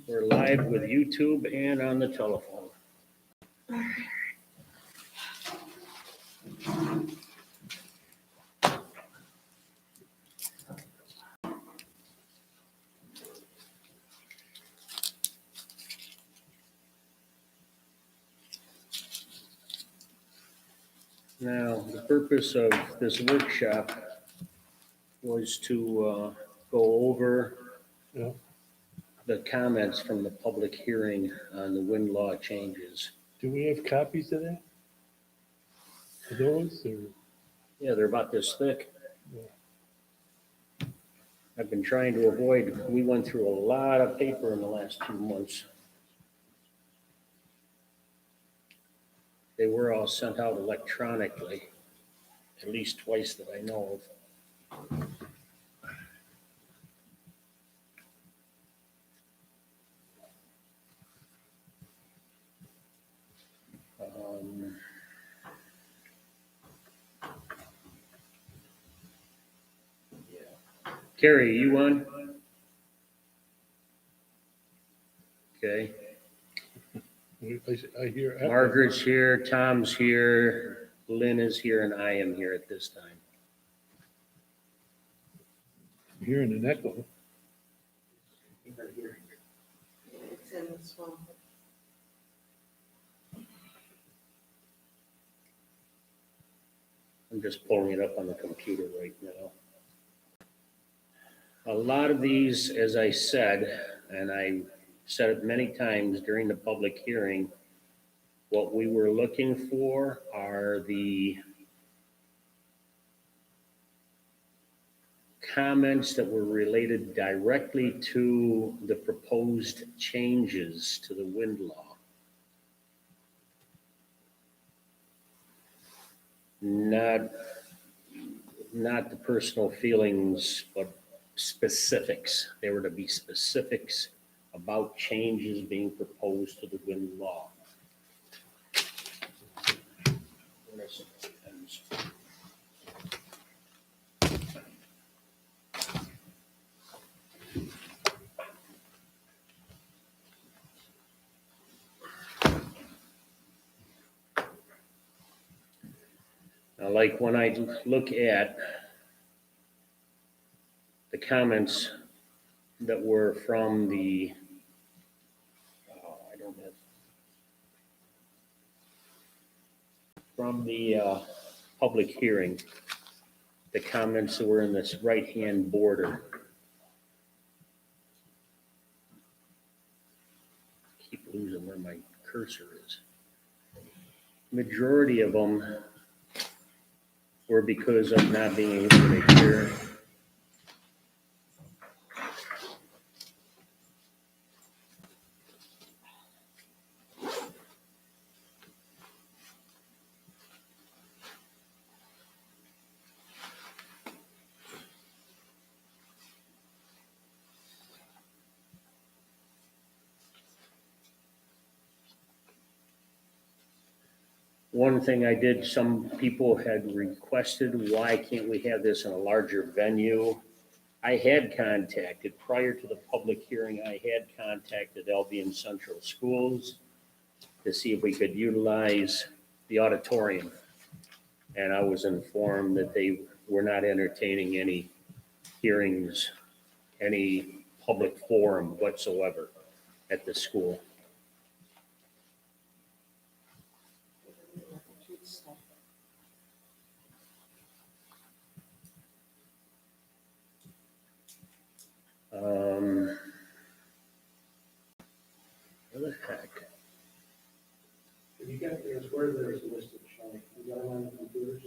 We're live with YouTube and on the telephone. Now, the purpose of this workshop was to go over Yeah. the comments from the public hearing on the wind law changes. Do we have copies of that? Of those, or? Yeah, they're about this thick. Yeah. I've been trying to avoid, we went through a lot of paper in the last 2 months. They were all sent out electronically, at least twice that I know of. Carrie, you on? Okay. I hear. Margaret's here, Tom's here, Lynn is here, and I am here at this time. I'm hearing an echo. It's in this one. I'm just pulling it up on the computer right now. A lot of these, as I said, and I said it many times during the public hearing, what we were looking for are the comments that were related directly to the proposed changes to the wind law. Not the personal feelings, but specifics. There were to be specifics about changes being proposed to the wind law. Now, like when I look at the comments that were from the, public hearing, the comments that were in this right-hand border. Keep losing where my cursor is. Majority of them were because of not being able to hear. One thing I did, some people had requested, why can't we have this in a larger venue? I had contacted, prior to the public hearing, I had contacted Albion Central Schools to see if we could utilize the auditorium. And I was informed that they were not entertaining any hearings, any public forum whatsoever at the school. What the heck? You got this, where there's a list of showing, you got them on the computers?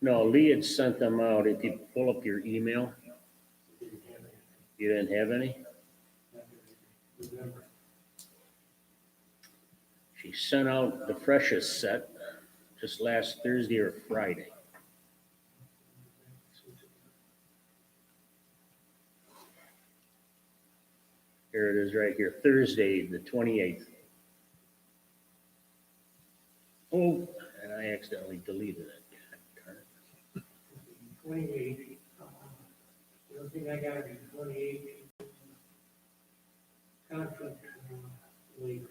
No, Lee had sent them out. If you pull up your email, you didn't have any? She sent out the freshest set just last Thursday or Friday. Here it is right here, Thursday, the 28th. Oh, and I accidentally deleted it. 28, the only thing I got is 28, conflict later.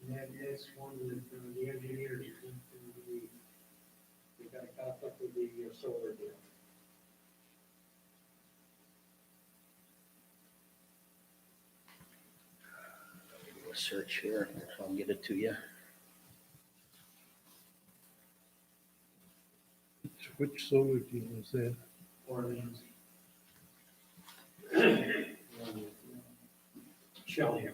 And that's one that the engineers, they got a conflict with the solar deal. Do a search here, I'll get it to you. Which solar deal is that? Orleans. Shelley.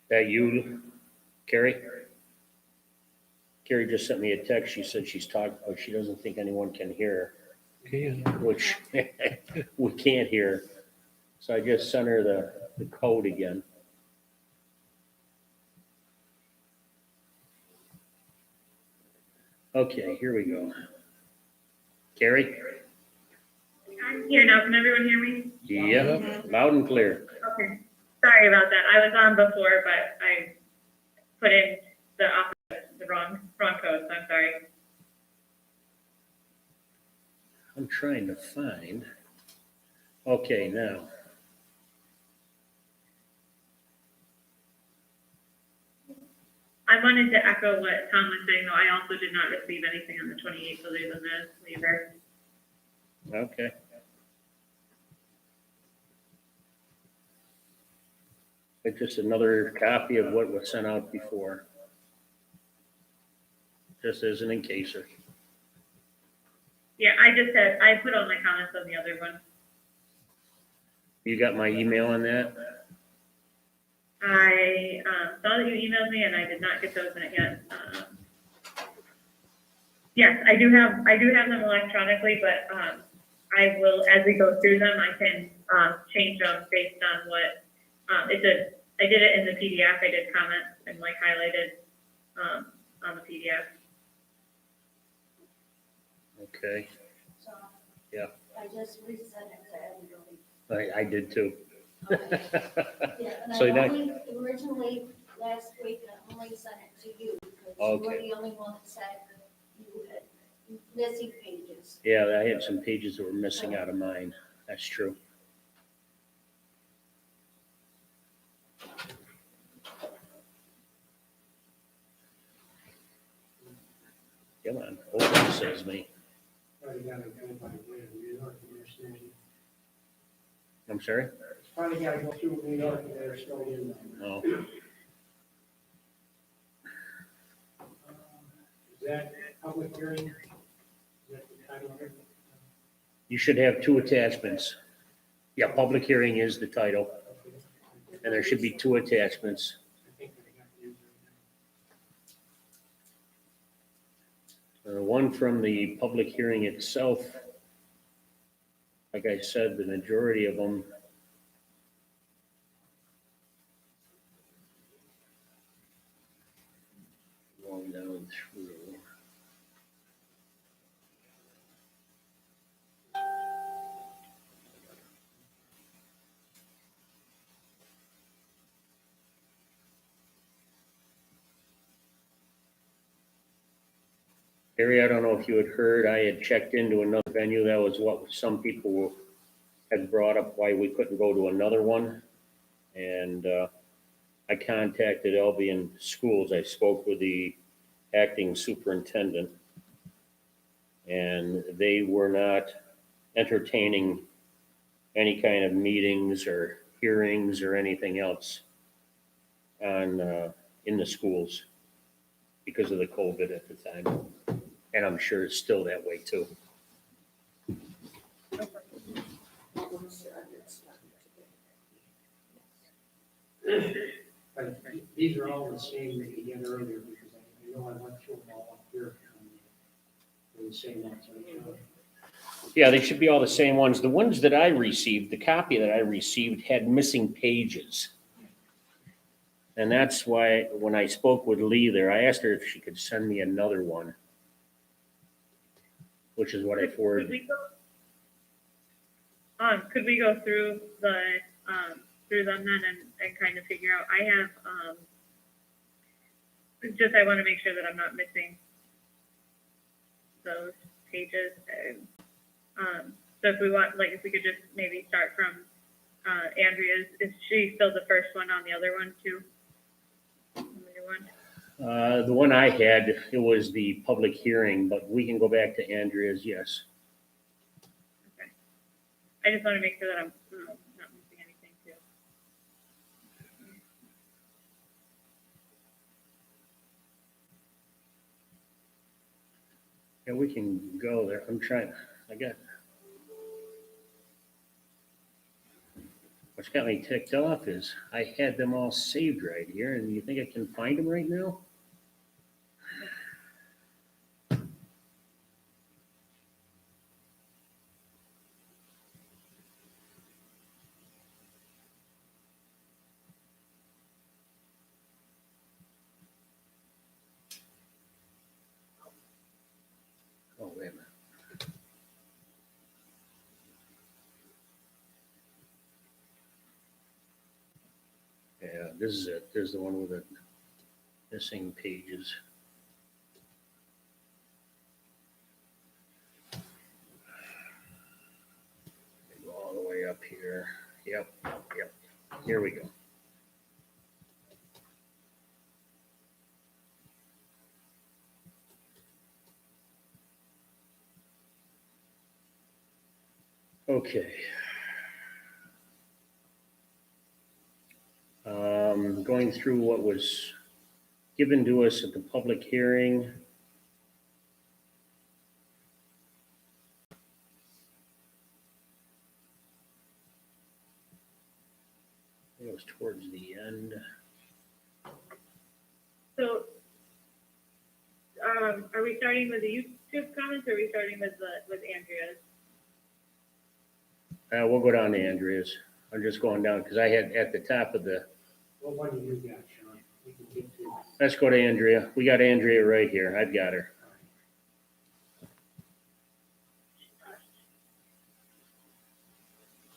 That you, Carrie? Carrie just sent me a text. She said she's talking, but she doesn't think anyone can hear Can. her, which we can't hear. So I just sent her the code again. Okay, here we go. Carrie? I'm here now. Can everyone hear me? Yep, loud and clear. Okay. Sorry about that. I was on before, but I put in the wrong code, so I'm sorry. I'm trying to find. Okay, now. I wanted to echo what Tom was saying, though. I also did not receive anything on the 28th other than the waiver. Okay. It's just another copy of what was sent out before. Just as an encaser. Yeah, I put all my comments on the other one. You got my email on that? I saw that you emailed me, and I did not get those in it yet. Yes, I do have them electronically, but I will, as we go through them, I can change them based on what I did it in the PDF. I did comments and like highlighted on the PDF. Okay, So. Yeah. I just resent it to everybody. I did too. Okay. Yeah, and So I that- only, originally, last week, I only sent it to you, because you were Okay. the only one that said you had missing pages. Yeah, I had some pages that were missing out of mine. That's true. Come on, open, says me. Probably gotta go by way of New York, and they're still in. I'm sorry? It's probably gotta go through New York, and they're still in. No. Is that public hearing? Is that the title of it? You should have two attachments. Yeah, public hearing is the title, Okay. and there should be two attachments. I think I got yours right One from the public hearing itself. Like I said, the majority of them. Going down through. Harry, I don't know if you had heard, I had checked into another venue. That was what some people had brought up, why we couldn't go to another one. And I contacted Albion Schools. I spoke with the acting superintendent, and they were not entertaining any kind of meetings or hearings or anything else. on, in the schools because of the COVID at the time. And I'm sure it's still that way too. But these are all the same that you had earlier, because I know I went through them all up here. They're the same ones, right? Yeah, they should be all the same ones. The ones that I received, the copy that I received had missing pages. And that's why when I spoke with Lee there, I asked her if she could send me another one, which is what I Could forwarded. could we go through through them then and kind of figure out, I have, I want to make sure that I'm not missing those pages. So if we want, like, if we could just maybe start from, Andrea's, is she still the first one on the other one too? The new one? The one I had, it was the public hearing, but we can go back to Andrea's, yes. Okay. I just want to make sure that I'm not missing anything too. Yeah, we can go there. What's got me ticked off is I had them all saved right here, and you think I can find them right now? Oh, wait a minute. Yeah, this is it. There's the one with the missing pages. Go all the way up here. Yep. Here we go. Okay. Going through what was given to us at the public hearing. It was towards the end. So, are we starting with the YouTube comments or are we starting with Andrea's? We'll go down to Andrea's. I'm just going down because I had at the top of the. What one do you got, Sean? We can get to. Let's go to Andrea. We got Andrea right here. I've got her.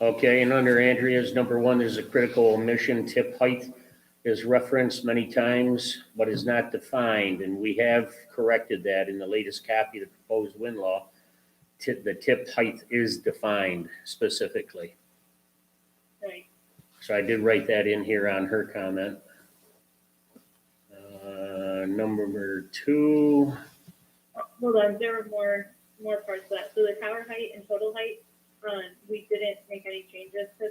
Okay, and under Andrea's number one, there's a critical omission. Tip height is referenced many times, but is not defined, and we have corrected that in the latest copy of the proposed wind law. The tip height is defined specifically. Right. So I did write that in here on her comment. Number two. Hold on, there were more parts of that. So the tower height and total height, we didn't make any changes to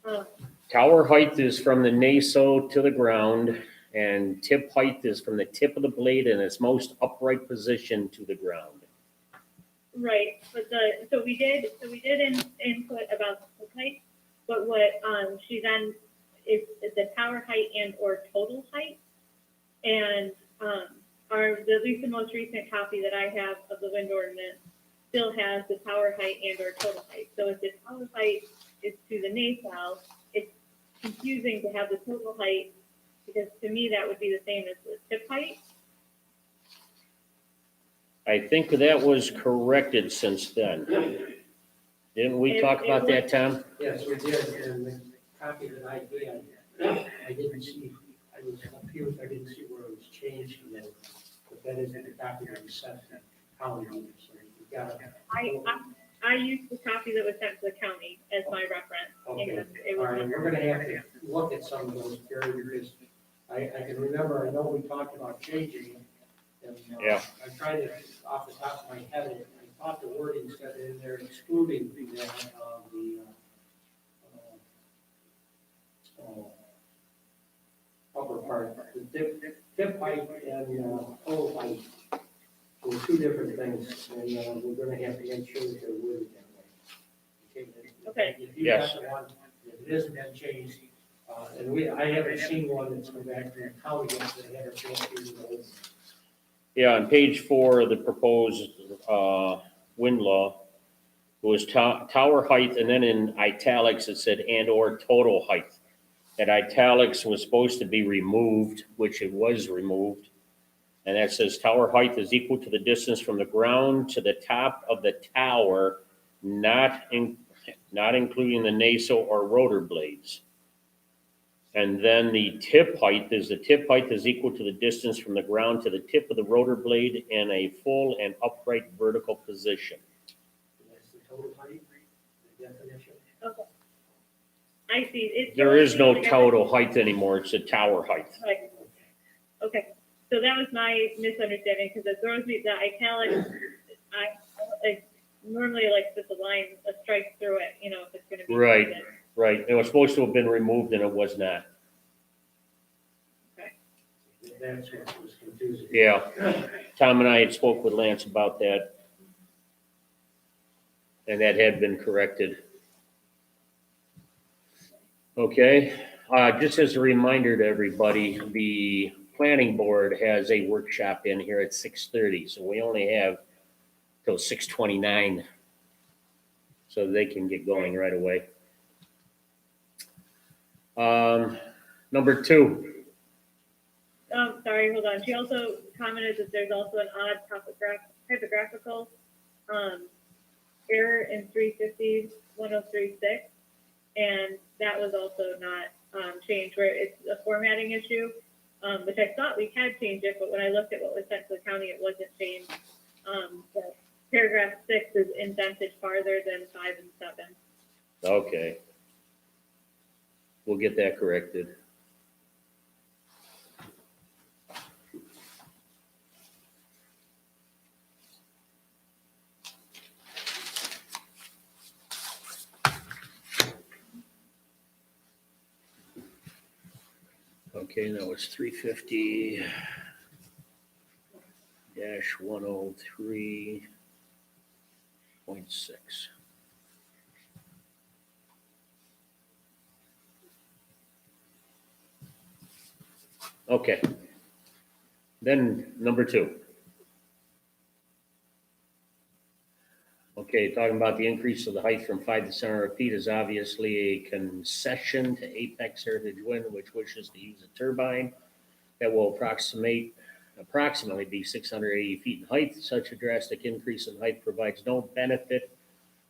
that. Tower height is from the naso to the ground, and tip height is from the tip of the blade in its most upright position to the ground. Right, but so we did input about the height, but what she then is the tower height and or total height, and at least the most recent copy that I have of the wind ordinance still has the tower height and or total height. So if the tower height is to the nacelle, it's confusing to have the total height, because to me that would be the same as the tip height. I think that was corrected since then. Didn't we talk about that, Tom? Yes, we did, and the copy that I did, I didn't see, I was confused, I didn't see where it was changed to that, but that isn't the copy that was sent to the county, so you got it. I used the copy that was sent to the county as my reference. Okay, because it all was right, we're gonna have to look at some of those, Gary, because I can remember, I know we talked about changing it, and Yeah. I'm trying to, off the top of my head, I thought the wording said in there excluding tip height and pole height were two different things, and we're gonna have to make sure that they're worded that way. Okay. If you Yes. got the one that isn't been changed, and I haven't seen one that's come back from the county yet, that haven't changed these rules. Yeah, on page 4 of the proposed, wind law, it was tower height, and then in italics, it said and/or total height. That italics was supposed to be removed, which it was removed. And that says tower height is equal to the distance from the ground to the top of the tower, not including the nacelle or rotor blades. And then the tip height is equal to the distance from the ground to the tip of the rotor blade in a full and upright vertical position. That's the total height, the definition. Okay. I see. There is no total height anymore, it's a tower height. Right. Okay, so that was my misunderstanding, because it throws me, the italics, I normally like just a line, a strike through it, you know, if it's gonna be. Right. something. Right, it was supposed to have been removed and it was not. That's what was confusing. Yeah, Tom and I had spoke with Lance about that. And that had been corrected. Okay, just as a reminder to everybody, the planning board has a workshop in here at 6:30, so we only have till 6:29. So they can get going right away. Number 2. Sorry, hold on. She also commented that there's also an odd typographical, error in 350-1036. And that was also not, changed, where it's a formatting issue, which I thought we had changed it, but when I looked at what was sent to the county, it wasn't changed. The paragraph 6 is indented farther than 5 and 7. Okay. We'll get that corrected. Okay, that was 350-103.6. Okay. Then number 2. Okay, talking about the increase of the height from 5 to 700 feet is obviously a concession to Apex Heritage Wind, which wishes to use a turbine that will approximately be 680 feet in height. Such a drastic increase in height provides no benefit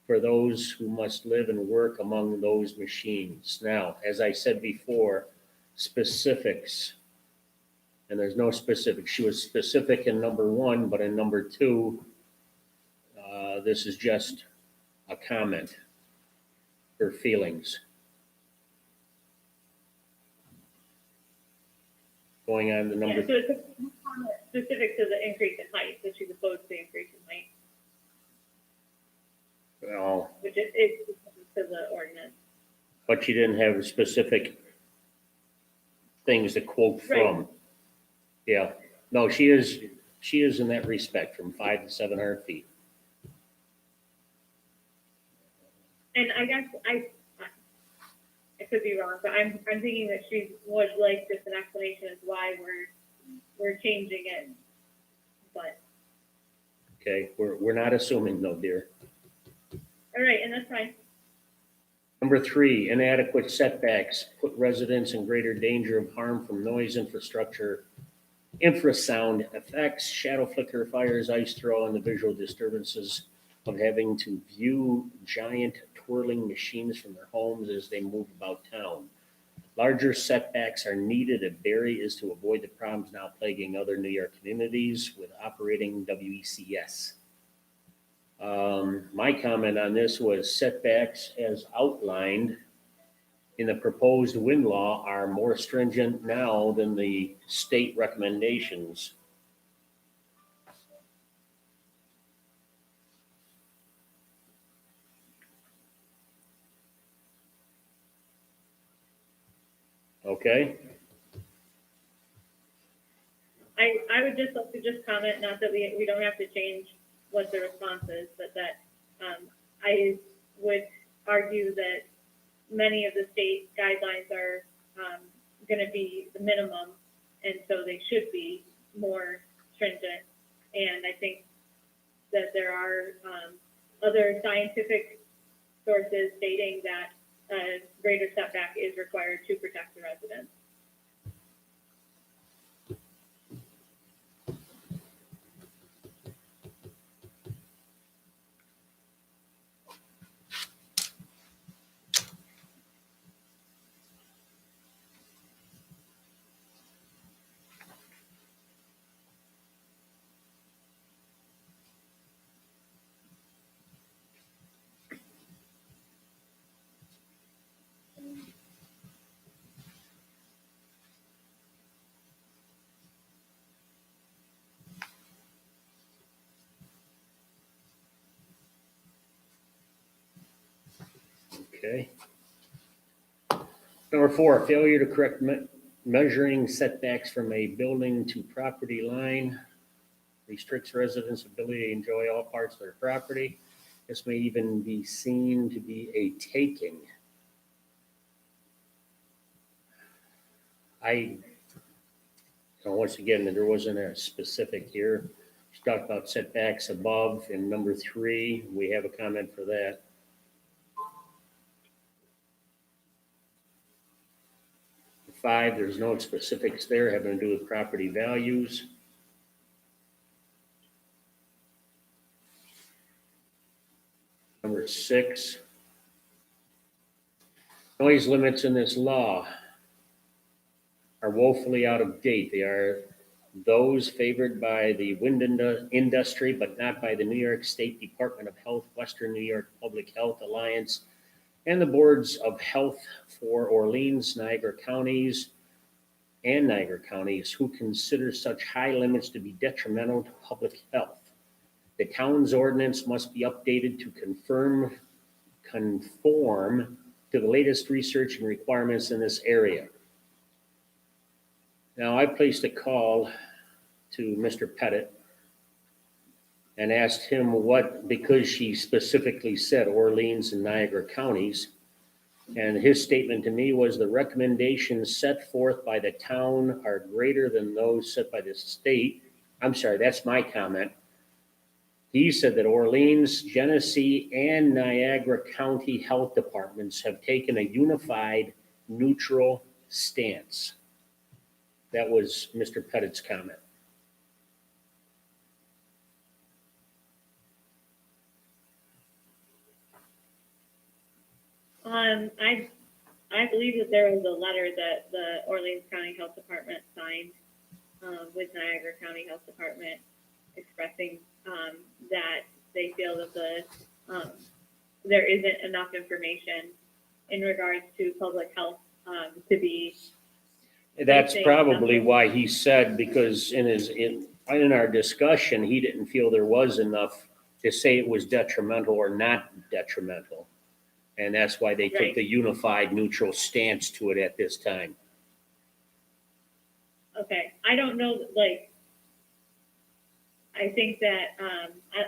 for those who must live and work among those machines. Now, as I said before, specifics, and there's no specifics. She was specific in number 1, but in number 2, this is just a comment, her feelings. Going on to number, Yeah, so it's a comment specific to the increase in height, so she's opposed to the increase in height, well, which is to the ordinance. but she didn't have specific things to quote from. Right. Yeah, no, she is in that respect from 5 to 700 feet. And I guess I could be wrong, but I'm thinking that she would like just an explanation as why we're changing it. But Okay, we're not assuming though, dear. all right, and that's fine. Number 3, inadequate setbacks put residents in greater danger of harm from noise, infrasound effects, shadow flicker, fires, ice throw, and the visual disturbances of having to view giant twirling machines from their homes as they move about town. Larger setbacks are needed if Barry is to avoid the problems now plaguing other New York communities with operating WECS. My comment on this was setbacks as outlined in the proposed wind law are more stringent now than the state recommendations. Okay? I would just like to just comment, not that we don't have to change what the response is, but that, I would argue that many of the state guidelines are, gonna be the minimum, and so they should be more stringent. And I think that there are, other scientific sources stating that a greater setback is required to protect the residents. Okay. Number 4, failure to correct measuring setbacks from a building to property line restricts residents' ability to enjoy all parts of their property. This may even be seen to be a taking. Once again, there wasn't a specific here. She talked about setbacks above in number 3. We have a comment for that. Five, there's no specifics there having to do with property values. Number 6, noise limits in this law are woefully out of date. They are those favored by the wind industry, but not by the New York State Department of Health, Western New York Public Health Alliance, and the boards of health for Orleans, Niagara counties, who consider such high limits to be detrimental to public health. The town's ordinance must be updated to conform to the latest research and requirements in this area. Now, I placed a call to Mr. Pettit and asked him because she specifically said Orleans and Niagara counties, and his statement to me was the recommendations set forth by the town are greater than those set by the state. I'm sorry, that's my comment. He said that Orleans, Genesee, and Niagara County health departments have taken a unified, neutral stance. That was Mr. Pettit's comment. I believe that there was a letter that the Orleans County Health Department signed with Niagara County Health Department expressing that they feel that there isn't enough information in regards to public health to be. That's probably why he said, because in our discussion, he didn't feel there was enough to say it was detrimental or not detrimental. And that's why they took the unified neutral stance to it at this time. Okay, I don't know, I think that,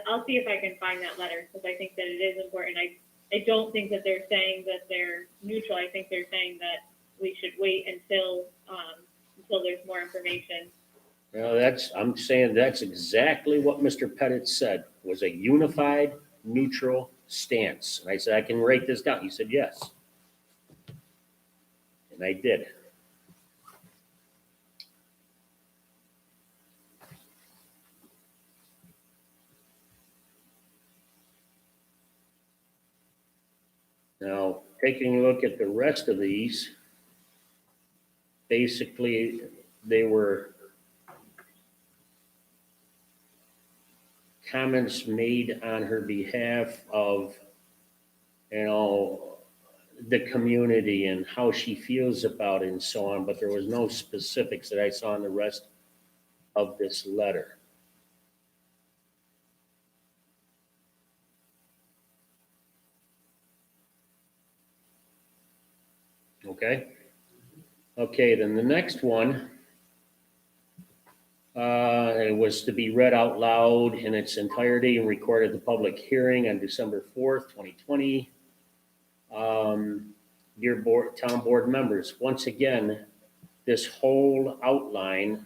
I'll see if I can find that letter, because I think that it is important. I don't think that they're saying that they're neutral. I think they're saying that we should wait until there's more information. Well, I'm saying that's exactly what Mr. Pettit said, was a unified, neutral stance. And I said, I can write this down. He said, yes. And I did. Now, taking a look at the rest of these, basically, they were comments made on her behalf of, the community and how she feels about it and so on, but there was no specifics that I saw in the rest of this letter. Okay, then the next one It was to be read out loud in its entirety and recorded at the public hearing on December 4th, 2020. Dear board, town board members, once again, this whole outline,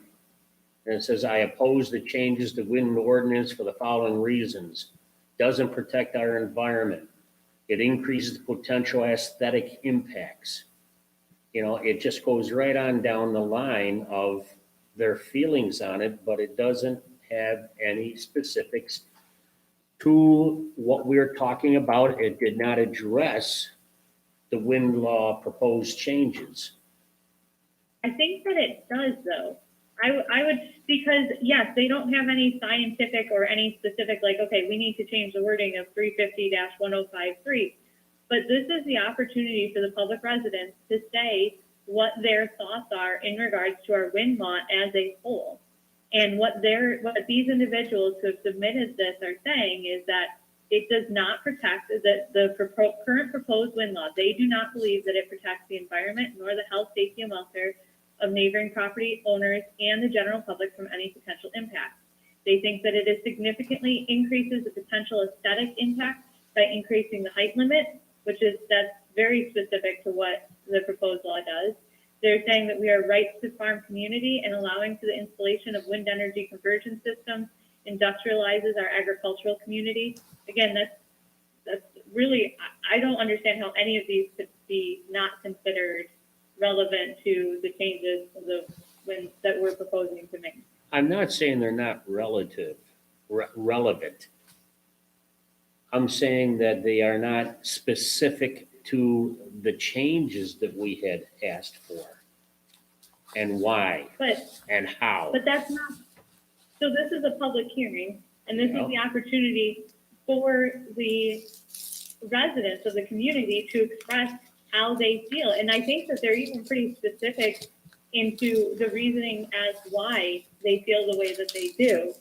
and it says, I oppose the changes to wind ordinance for the following reasons. Doesn't protect our environment. It increases the potential aesthetic impacts. You know, it just goes right on down the line of their feelings on it, but it doesn't have any specifics to what we're talking about. It did not address the wind law proposed changes. I think that it does though. I would, because yes, they don't have any scientific or any specific, like, okay, we need to change the wording of 350-1053. But this is the opportunity for the public residents to say what their thoughts are in regards to our wind law as a whole. And what these individuals who have submitted this are saying is that it does not protect the current proposed wind law. They do not believe that it protects the environment nor the health, safety, and welfare of neighboring property owners and the general public from any potential impact. They think that it significantly increases the potential aesthetic impact by increasing the height limit, that's very specific to what the proposed law does. They're saying that we are rights to farm community and allowing for the installation of wind energy conversion systems industrializes our agricultural community. Again, that's really, I don't understand how any of these could be not considered relevant to the changes that we're proposing to make. I'm not saying they're not relevant. I'm saying that they are not specific to the changes that we had asked for and why and how. But that's not, so this is a public hearing, and this is the opportunity for the residents of the community to express how they feel. And I think that they're even pretty specific into the reasoning as why they feel the way that they do.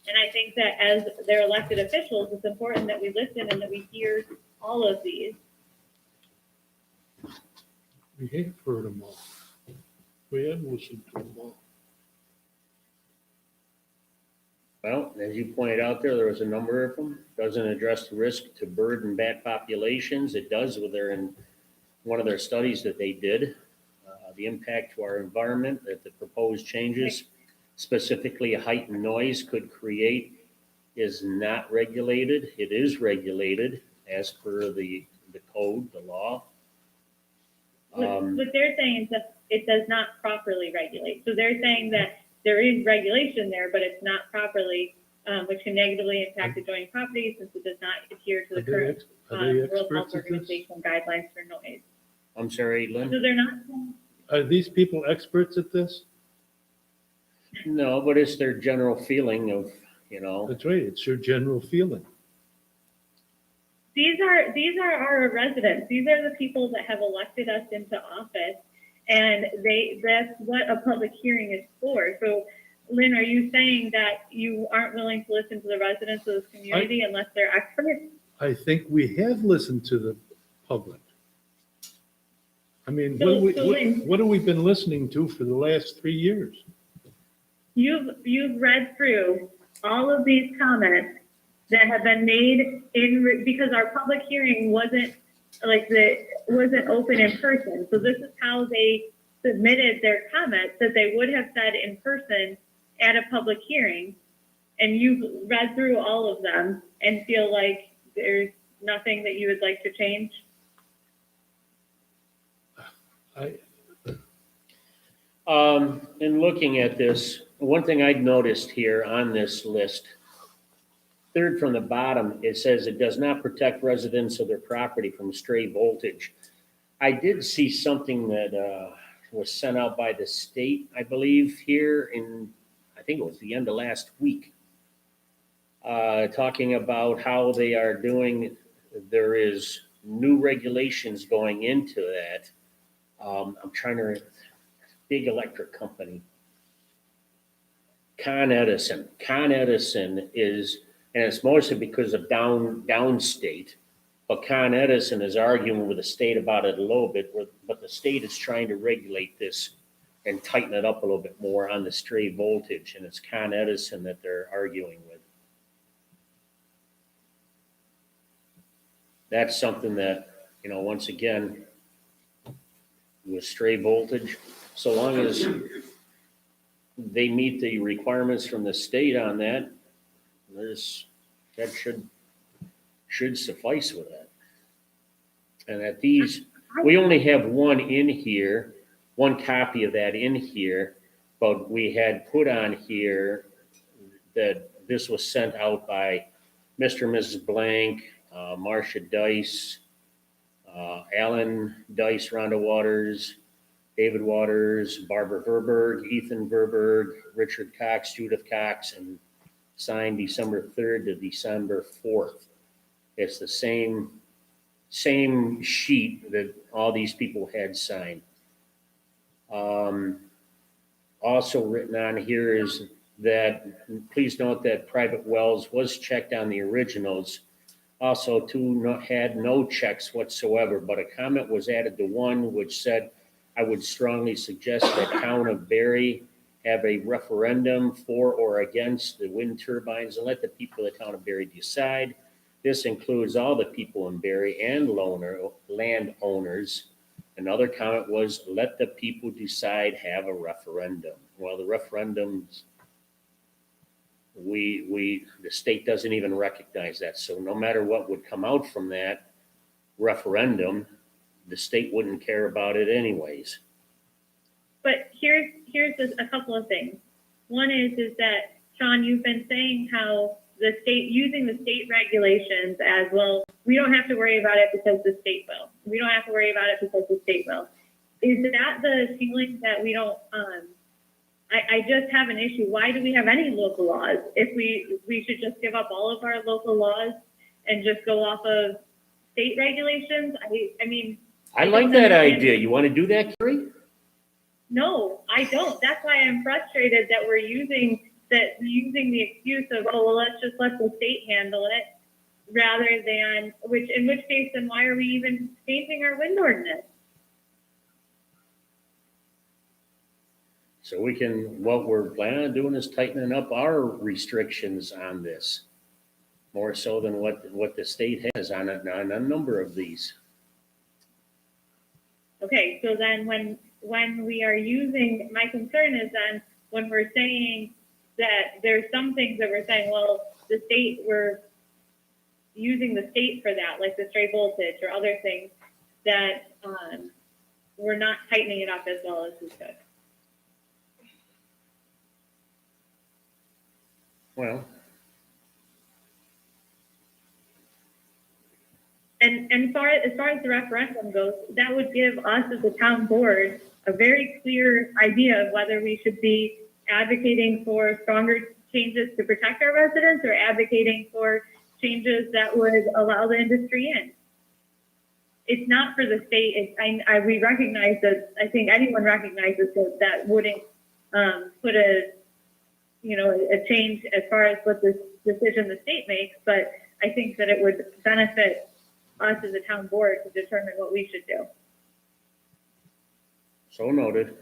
And I think that as their elected officials, it's important that we listen and that we hear all of these. We have heard them all. We have listened to them all. Well, as you pointed out there was a number of them. Doesn't address the risk to bird and bat populations. It does with one of their studies that they did. The impact to our environment that the proposed changes, specifically height and noise, could create is not regulated. It is regulated as per the code, the law. What they're saying is that it does not properly regulate. So they're saying that there is regulation there, but it's not properly, which can negatively impact adjoining properties since it does not adhere to the current World Health Organization guidelines for noise. I'm sorry, Lynn? So they're not. Are these people experts at this? No, but it's their general feeling of, That's right, it's your general feeling. These are our residents. These are the people that have elected us into office, and that's what a public hearing is for. So, Lynn, are you saying that you aren't willing to listen to the residents of this community unless they're experts? I think we have listened to the public. I mean, what have we been listening to for the last 3 years? You've read through all of these comments that have been made because our public hearing wasn't open in person. So this is how they submitted their comments that they would have said in person at a public hearing. And you've read through all of them and feel like there's nothing that you would like to change. In looking at this, one thing I'd noticed here on this list, third from the bottom, it says it does not protect residents of their property from stray voltage. I did see something that was sent out by the state, I believe, here I think it was the end of last week, talking about how they are doing, there is new regulations going into that. I'm trying to, big electric company. Con Edison is, and it's mostly because of downstate, but Con Edison is arguing with the state about it a little bit, but the state is trying to regulate this and tighten it up a little bit more on the stray voltage, and it's Con Edison that they're arguing with. That's something that, once again, with stray voltage, so long as they meet the requirements from the state on that, that should suffice with that. And at these, we only have one in here, one copy of that in here, but we had put on here that this was sent out by Mr. and Mrs. Blank, Marcia Dice, Alan Dice, Rhonda Waters, David Waters, Barbara Verberg, Ethan Verberg, Richard Cox, Judith Cox, and signed December 3rd to December 4th. It's the same sheet that all these people had signed. Also written on here is that, please note that private wells was checked on the originals. Also, had no checks whatsoever, but a comment was added to one which said, I would strongly suggest that town of Barry have a referendum for or against the wind turbines and let the people of the town of Barry decide. This includes all the people in Barry and landowners. Another comment was, let the people decide, have a referendum. Well, the referendums, the state doesn't even recognize that. So no matter what would come out from that referendum, the state wouldn't care about it anyways. But here's a couple of things. One is that, Sean, you've been saying how the state, using the state regulations as well, we don't have to worry about it because the state will. We don't have to worry about it because the state will. Is that the feeling that we don't, I just have an issue. Why do we have any local laws? If we should just give up all of our local laws and just go off of state regulations? I mean. I like that idea. You want to do that, Carrie? No, I don't. That's why I'm frustrated that we're using the excuse of, oh, well, let's just let the state handle it, rather than, in which case, then why are we even changing our wind ordinance? So what we're planning on doing is tightening up our restrictions on this, more so than what the state has on a number of these. Okay, so then when we are using, my concern is then when we're saying that there's some things that we're saying, well, the state, we're using the state for that, like the stray voltage or other things, that we're not tightening it up as well as we could. Well, and as far as the referendum goes, that would give us as a town board a very clear idea of whether we should be advocating for stronger changes to protect our residents or advocating for changes that would allow the industry in. It's not for the state. We recognize that. I think anyone recognizes that wouldn't put a change as far as what this decision the state makes, but I think that it would benefit us as a town board to determine what we should do. so noted.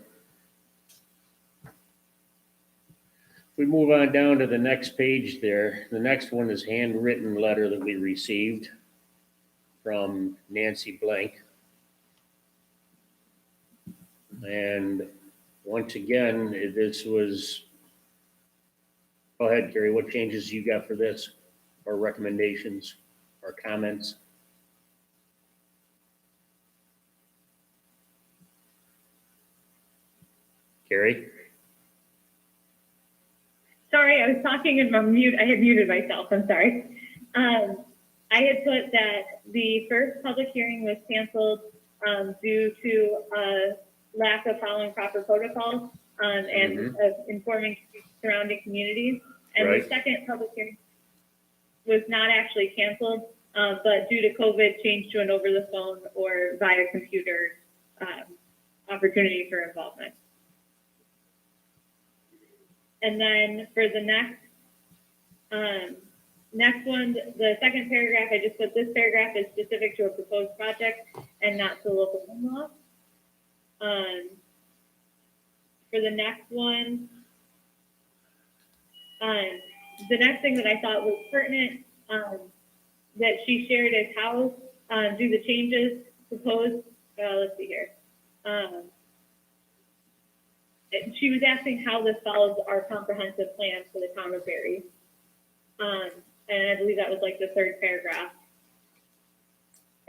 We move on down to the next page there. The next one is handwritten letter that we received from Nancy Blank. And once again, this was, go ahead, Carrie, what changes you got for this, or recommendations, or comments? Carrie? Sorry, I was talking in my mute. I had muted myself. I'm sorry. I had put that the first public hearing was canceled due to lack of following proper protocols and of informing surrounding communities. And Right. the second public hearing was not actually canceled, but due to COVID, changed to an over the phone or via computer opportunity for involvement. And then for the next one, the second paragraph, I just put this paragraph is specific to a proposed project and not to local home law. for the next one, the next thing that I thought was pertinent, that she shared is how, do the changes proposed, let's see here. She was asking how this follows our comprehensive plan for the town of Berry. And I believe that was like the third paragraph.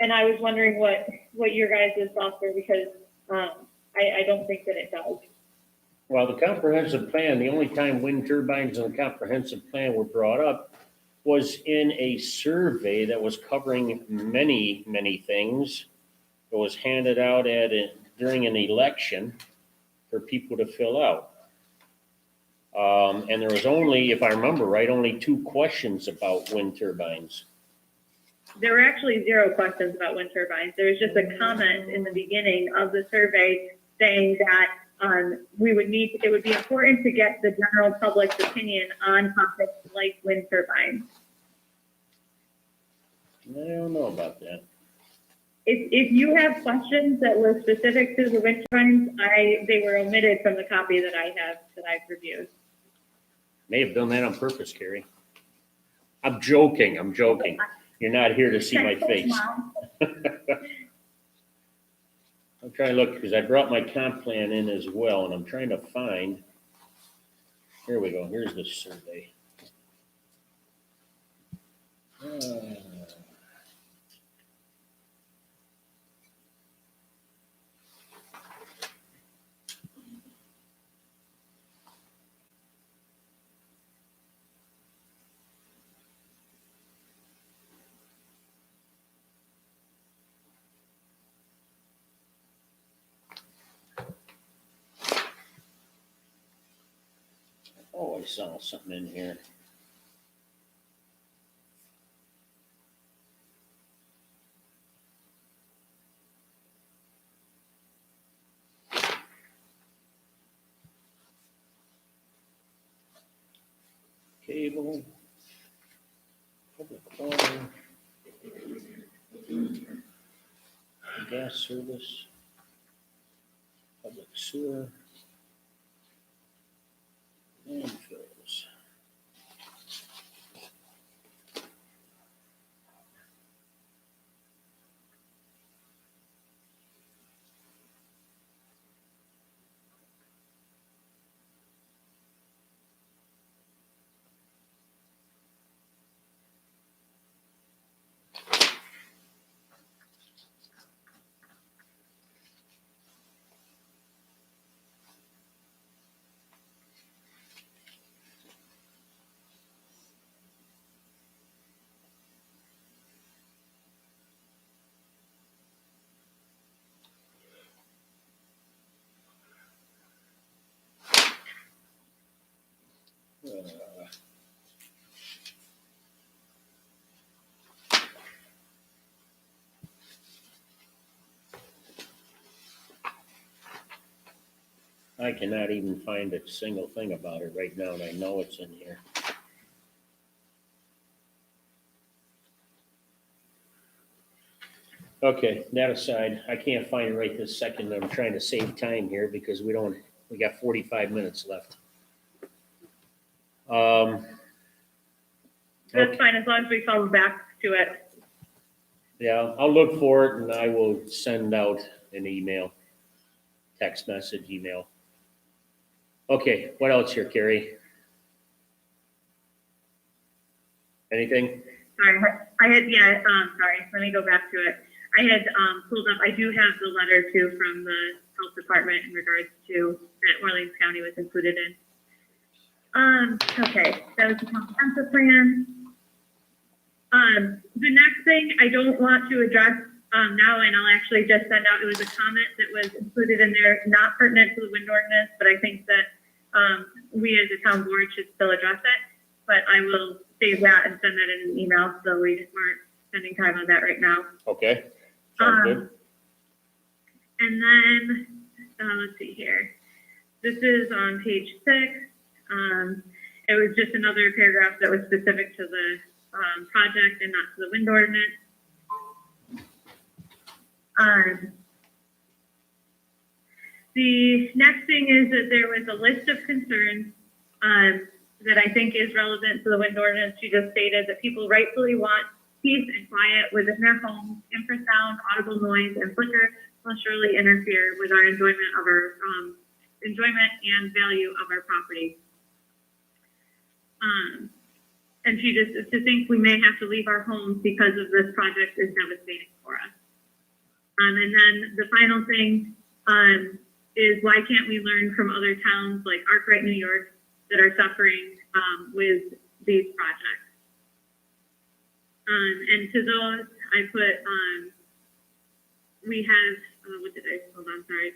And I was wondering what your guys' thoughts were, because I don't think that it does. Well, the comprehensive plan, the only time wind turbines and the comprehensive plan were brought up was in a survey that was covering many, many things. It was handed out during an election for people to fill out. And there was only, if I remember right, only 2 questions about wind turbines. There were actually 0 questions about wind turbines. There was just a comment in the beginning of the survey saying that it would be important to get the general public's opinion on topics like wind turbines. I don't know about that. If you have questions that were specific to the wind turbines, they were omitted from the copy that I've reviewed. May have done that on purpose, Carrie. I'm joking. You're not here to see my face. I'm trying to look, because I brought my comp plan in as well, and I'm trying to find, here we go, here's the survey. Oh, I saw something in here. Cable, public water, gas service, public sewer, landfills. I cannot even find a single thing about it right now, and I know it's in here. Okay, that aside, I can't find it right this second. I'm trying to save time here because we got 45 minutes left. That's fine, as long as we follow back to it. Yeah, I'll look for it and I will send out an email, text message, email. Okay, what else here, Carrie? Anything? Sorry, sorry, let me go back to it. I had pulled up, I do have the letter too from the health department in regards to that Orleans County was included in. Okay, that was the comprehensive plan. The next thing I don't want to address now, and I'll actually just send out, it was a comment that was included in there, not pertinent to the wind ordinance, but I think that we as a town board should still address it. But I will save that and send that in an email, so we just aren't spending time on that right now. Okay, sounds good. And then, let's see here. This is on page 6. It was just another paragraph that was specific to the project and not to the wind ordinance. The next thing is that there was a list of concerns that I think is relevant to the wind ordinance. She just stated that people rightfully want peace and quiet within their homes. Infrasound, audible noise, and flicker will surely interfere with our enjoyment of our enjoyment and value of our property. And she just to think we may have to leave our homes because of this project is devastating for us. And then the final thing is why can't we learn from other towns like Arkwright, New York, that are suffering with these projects? And to those, I put, we have, what did I, hold on, sorry.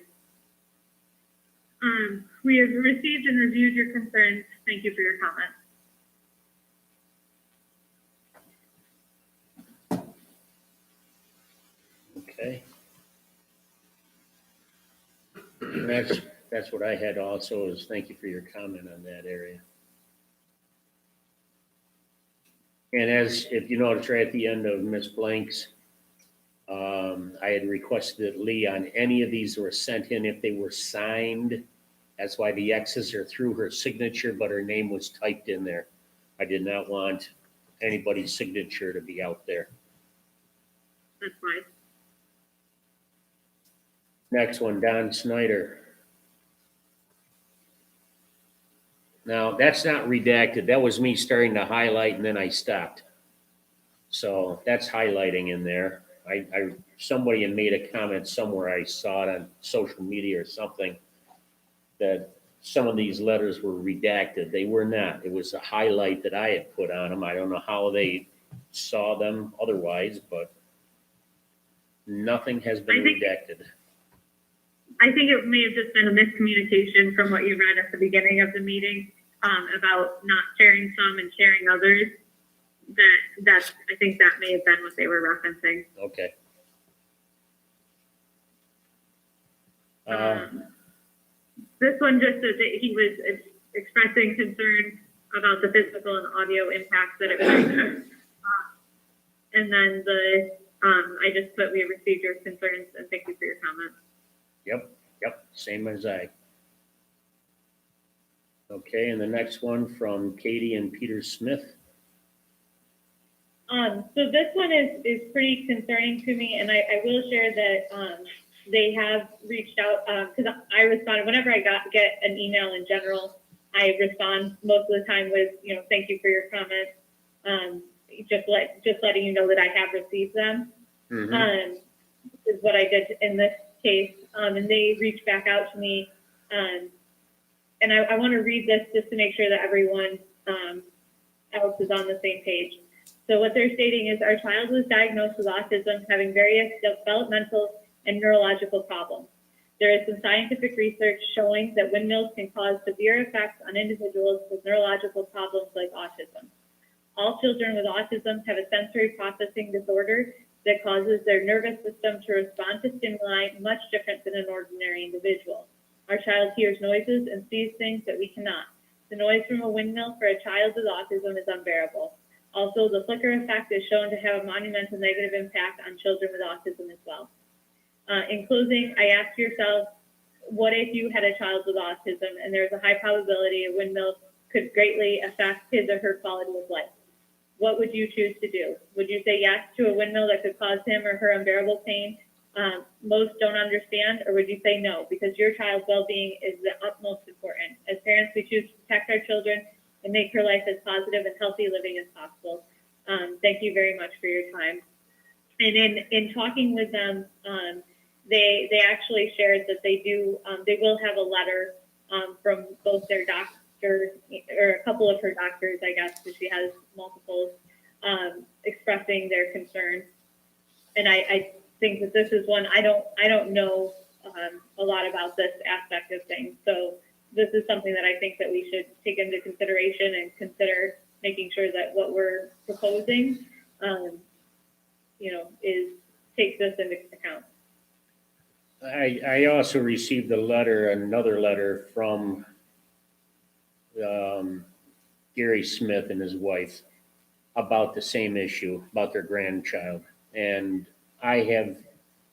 We have received and reviewed your concerns. Thank you for your comments. Okay. And that's what I had also, is thank you for your comment on that area. And as, if you notice right at the end of Ms. Blank's, I had requested that Lee, on any of these that were sent in, if they were signed, that's why the X's are through her signature, but her name was typed in there. I did not want anybody's signature to be out there. That's fine. Next one, Don Schneider. Now, that's not redacted. That was me starting to highlight and then I stopped. So that's highlighting in there. Somebody had made a comment somewhere, I saw it on social media or something, that some of these letters were redacted. They were not. It was a highlight that I had put on them. I don't know how they saw them otherwise, but nothing has been redacted. I think it may have just been a miscommunication from what you read at the beginning of the meeting about not sharing some and sharing others. I think that may have been what they were referencing. Okay. This one just says that he was expressing concern about the physical and audio impacts that it brings. And then I just put, we received your concerns and thank you for your comments. Yep, same as I. Okay, and the next one from Katie and Peter Smith. So this one is pretty concerning to me, and I will share that they have reached out, because I responded, whenever I get an email in general, I respond most of the time with, thank you for your comments, just letting you know that I have received them. Mm-hmm. Is what I did in this case, and they reached back out to me, and I want to read this just to make sure that everyone else is on the same page. So what they're stating is our child was diagnosed with autism, having various developmental and neurological problems. There is some scientific research showing that windmills can cause severe effects on individuals with neurological problems like autism. All children with autism have a sensory processing disorder that causes their nervous system to respond to stimuli much different than an ordinary individual. Our child hears noises and sees things that we cannot. The noise from a windmill for a child with autism is unbearable. Also, the flicker effect is shown to have a monumental negative impact on children with autism as well. In closing, I ask yourself, what if you had a child with autism and there's a high probability a windmill could greatly affect his or her quality of life? What would you choose to do? Would you say yes to a windmill that could cause him or her unbearable pain most don't understand, or would you say no? Because your child's well-being is the utmost important. As parents, we choose to protect our children and make her life as positive and healthy living as possible. Thank you very much for your time. And in talking with them, they actually shared that they will have a letter from both their doctor, or a couple of her doctors, I guess, because she has multiples, expressing their concerns. And I think that this is one, I don't know a lot about this aspect of things. So this is something that I think that we should take into consideration and consider making sure that what we're proposing, takes this into account. I also received another letter from Gary Smith and his wife about the same issue, about their grandchild. And I have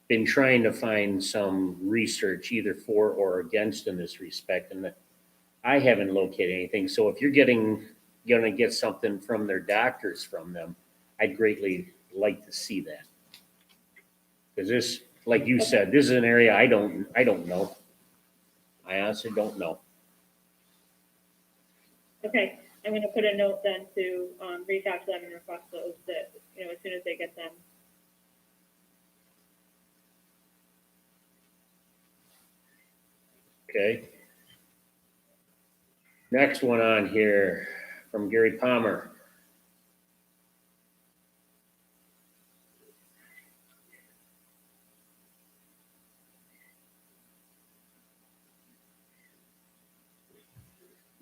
been trying to find some research either for or against in this respect, and I haven't located anything. So if you're gonna get something from their doctors from them, I'd greatly like to see that. Because this, like you said, this is an area I don't know. I honestly don't know. Okay, I'm gonna put a note then to, reach out to them and request those that, as soon as they get them. Okay. Next one on here from Gary Palmer.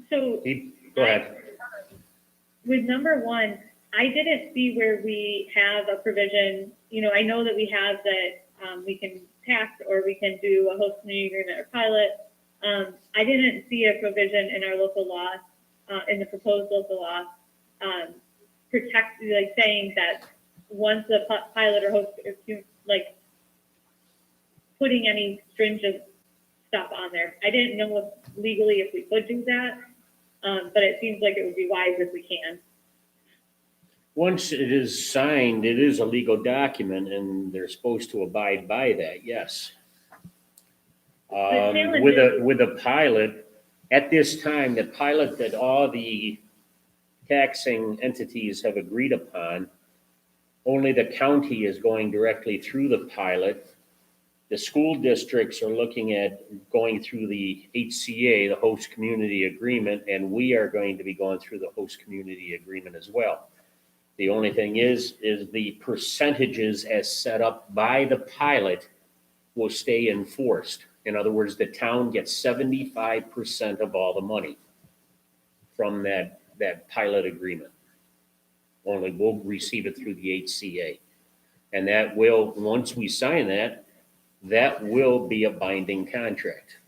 So. Go ahead. With number one, I didn't see where we have a provision, I know that we have that, we can tax or we can do a host community agreement or pilot. I didn't see a provision in our local law, in the proposed local law, saying that once a pilot or host, putting any stringent stuff on there. I didn't know if legally if we could do that, but it seems like it would be wise if we can. Once it is signed, it is a legal document and they're supposed to abide by that, yes. With a pilot, at this time, the pilot that all the taxing entities have agreed upon, only the county is going directly through the pilot. The school districts are looking at going through the HCA, the host community agreement, and we are going to be going through the host community agreement as well. The only thing is the percentages as set up by the pilot will stay enforced. In other words, the town gets 75% of all the money from that pilot agreement. Only we'll receive it through the HCA. And that will, once we sign that will be a binding contract.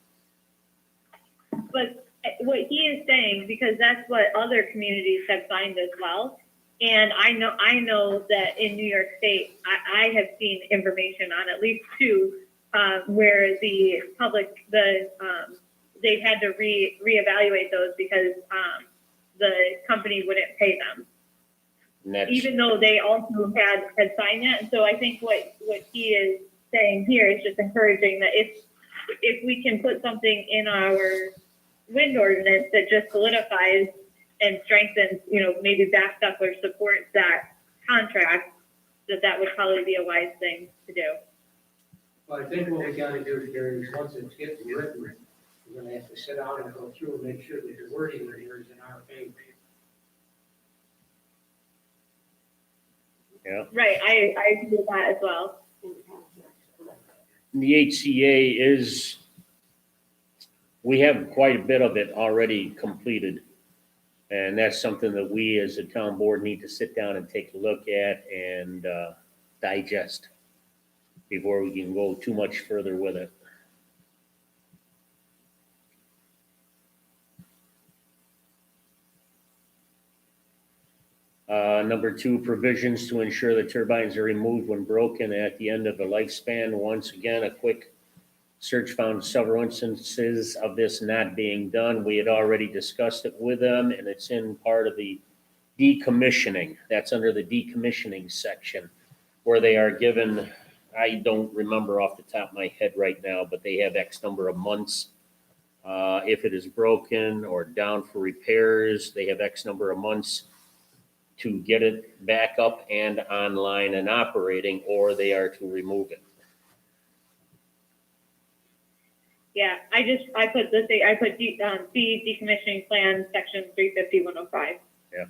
But what he is saying, because that's what other communities have signed as well, and I know that in New York State, I have seen information on at least two where the public, they've had to reevaluate those because the company wouldn't pay them, even though they also had signed that. And so I think what he is saying here is just encouraging that if we can put something in our wind ordinance that just solidifies and strengthens, maybe backs up or supports that contract, that would probably be a wise thing to do. Well, I think what we gotta do, Gary, is once it gets written, we're gonna have to sit down and go through and make sure that the wording in here is in our favor. Yeah. Right, I agree with that as well. The HCA we have quite a bit of it already completed. And that's something that we as a town board need to sit down and take a look at and digest before we can go too much further with it. Number two, provisions to ensure the turbines are removed when broken at the end of the lifespan. Once again, a quick search found several instances of this not being done. We had already discussed it with them, and it's in part of the decommissioning. That's under the decommissioning section, where they are given, I don't remember off the top of my head right now, but they have X number of months. If it is broken or down for repairs, they have X number of months to get it back up and online and operating, or they are to remove it. Yeah, I put C decommissioning plan section 350-105. Yeah.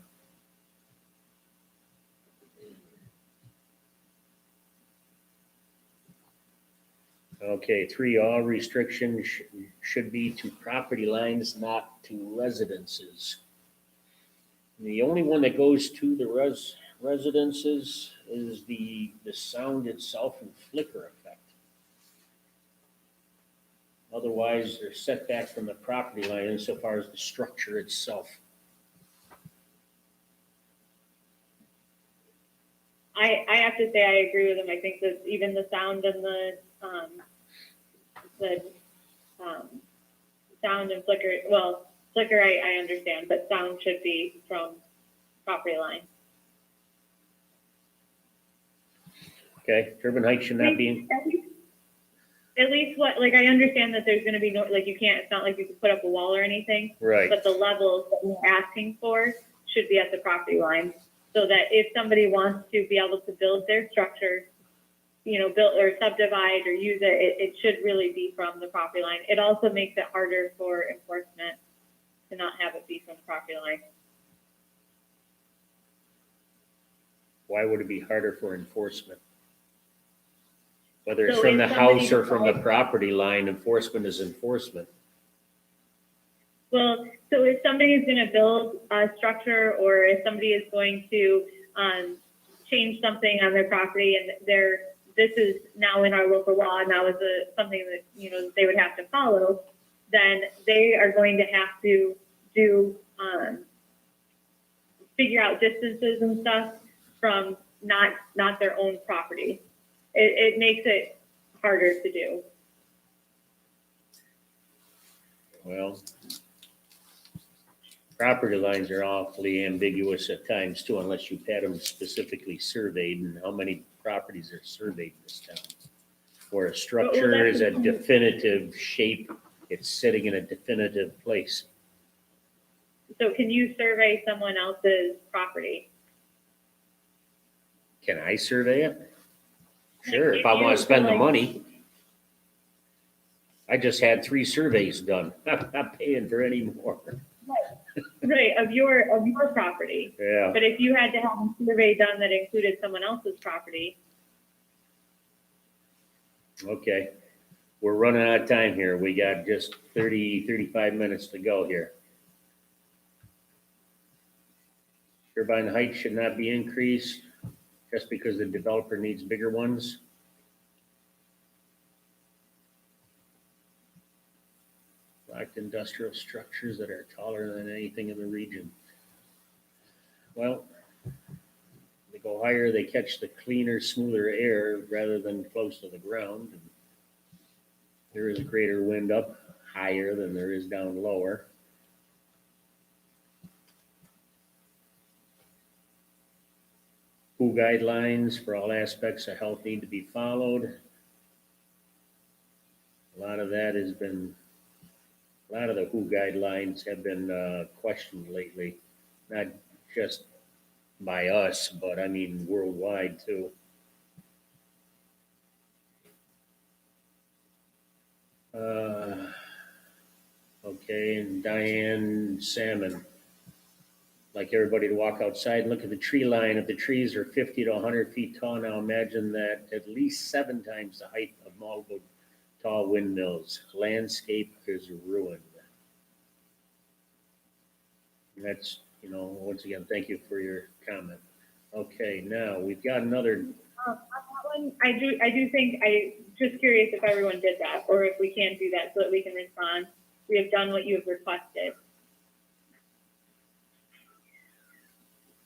Okay, 3, all restrictions should be to property lines, not to residences. The only one that goes to the residences is the sound itself and flicker effect. Otherwise, they're set back from the property line insofar as the structure itself. I have to say I agree with him. I think that even the sound and the sound and flicker, well, flicker I understand, but sound should be from property line. Okay, turbine height should not be, At least what, like, I understand that there's gonna be no, like, you can't, it's not like you can put up a wall or anything, right, but the levels that we're asking for should be at the property line. So that if somebody wants to be able to build their structure, you know, build or subdivide or use it, it should really be from the property line. It also makes it harder for enforcement to not have it be from the property line. why would it be harder for enforcement? Whether it's So from if the somebody house or from the decides- property line, enforcement is enforcement. Well, so if somebody is going to build a structure or if somebody is going to change something on their property and this is now in our local law, now is something that, you know, they would have to follow, then they are going to have to do, figure out distances and stuff from not their own property. It makes it harder to do. Well, property lines are awfully ambiguous at times too, unless you've had them specifically surveyed, and how many properties are surveyed in this town? Where a structure is a definitive shape, it's sitting in a definitive place. So can you survey someone else's property? Can I survey it? Sure, Like, if I if wanna you- spend the like- money. I just had 3 surveys done, I'm not paying for any more. Right, of your property. Yeah, But if you had to have a survey done that included someone else's property, okay. We're running out of time here, we got just 35 minutes to go here. Turbine height should not be increased just because the developer needs bigger ones. Locked industrial structures that are taller than anything in the region. Well, they go higher, they catch the cleaner, smoother air rather than close to the ground. There is a greater wind up higher than there is down lower. WHO guidelines for all aspects of health need to be followed. A lot of that has been, a lot of the WHO guidelines have been questioned lately, not just by us, but I mean worldwide too. Okay, and Diane Salmon. Like everybody to walk outside and look at the tree line. If the trees are 50 to 100 feet tall, now imagine that at least 7 times the height of multiple tall windmills. Landscape is ruined. And that's, you know, once again, thank you for your comment. Okay, now we've got another, on that one, I do think, just curious if everyone did that, or if we can do that so that we can respond. We have done what you have requested.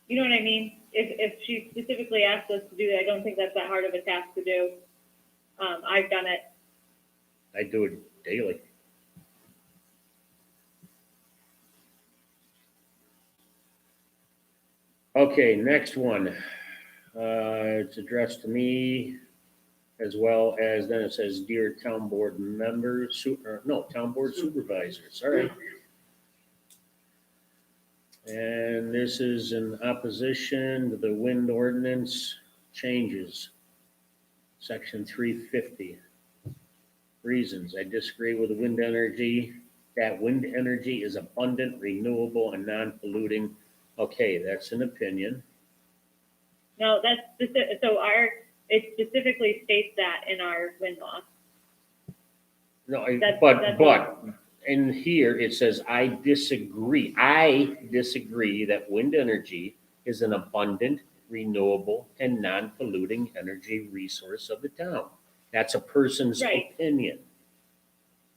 You know what I mean? If she specifically asked us to do that, I don't think that's that hard of a task to do. I've done it. I do it daily. Okay, next one. It's addressed to me as well as, then it says, dear town board members, town board supervisors, all right. And this is in opposition to the wind ordinance changes, section 350. Reasons, I disagree with the wind energy, that wind energy is abundant, renewable, and non-polluting. Okay, that's an opinion. No, that's specific, so it specifically states that in our wind law. No, That's but in here, it says, I disagree that wind energy is an abundant, renewable, and non-polluting energy resource of the town. That's a person's Right. opinion.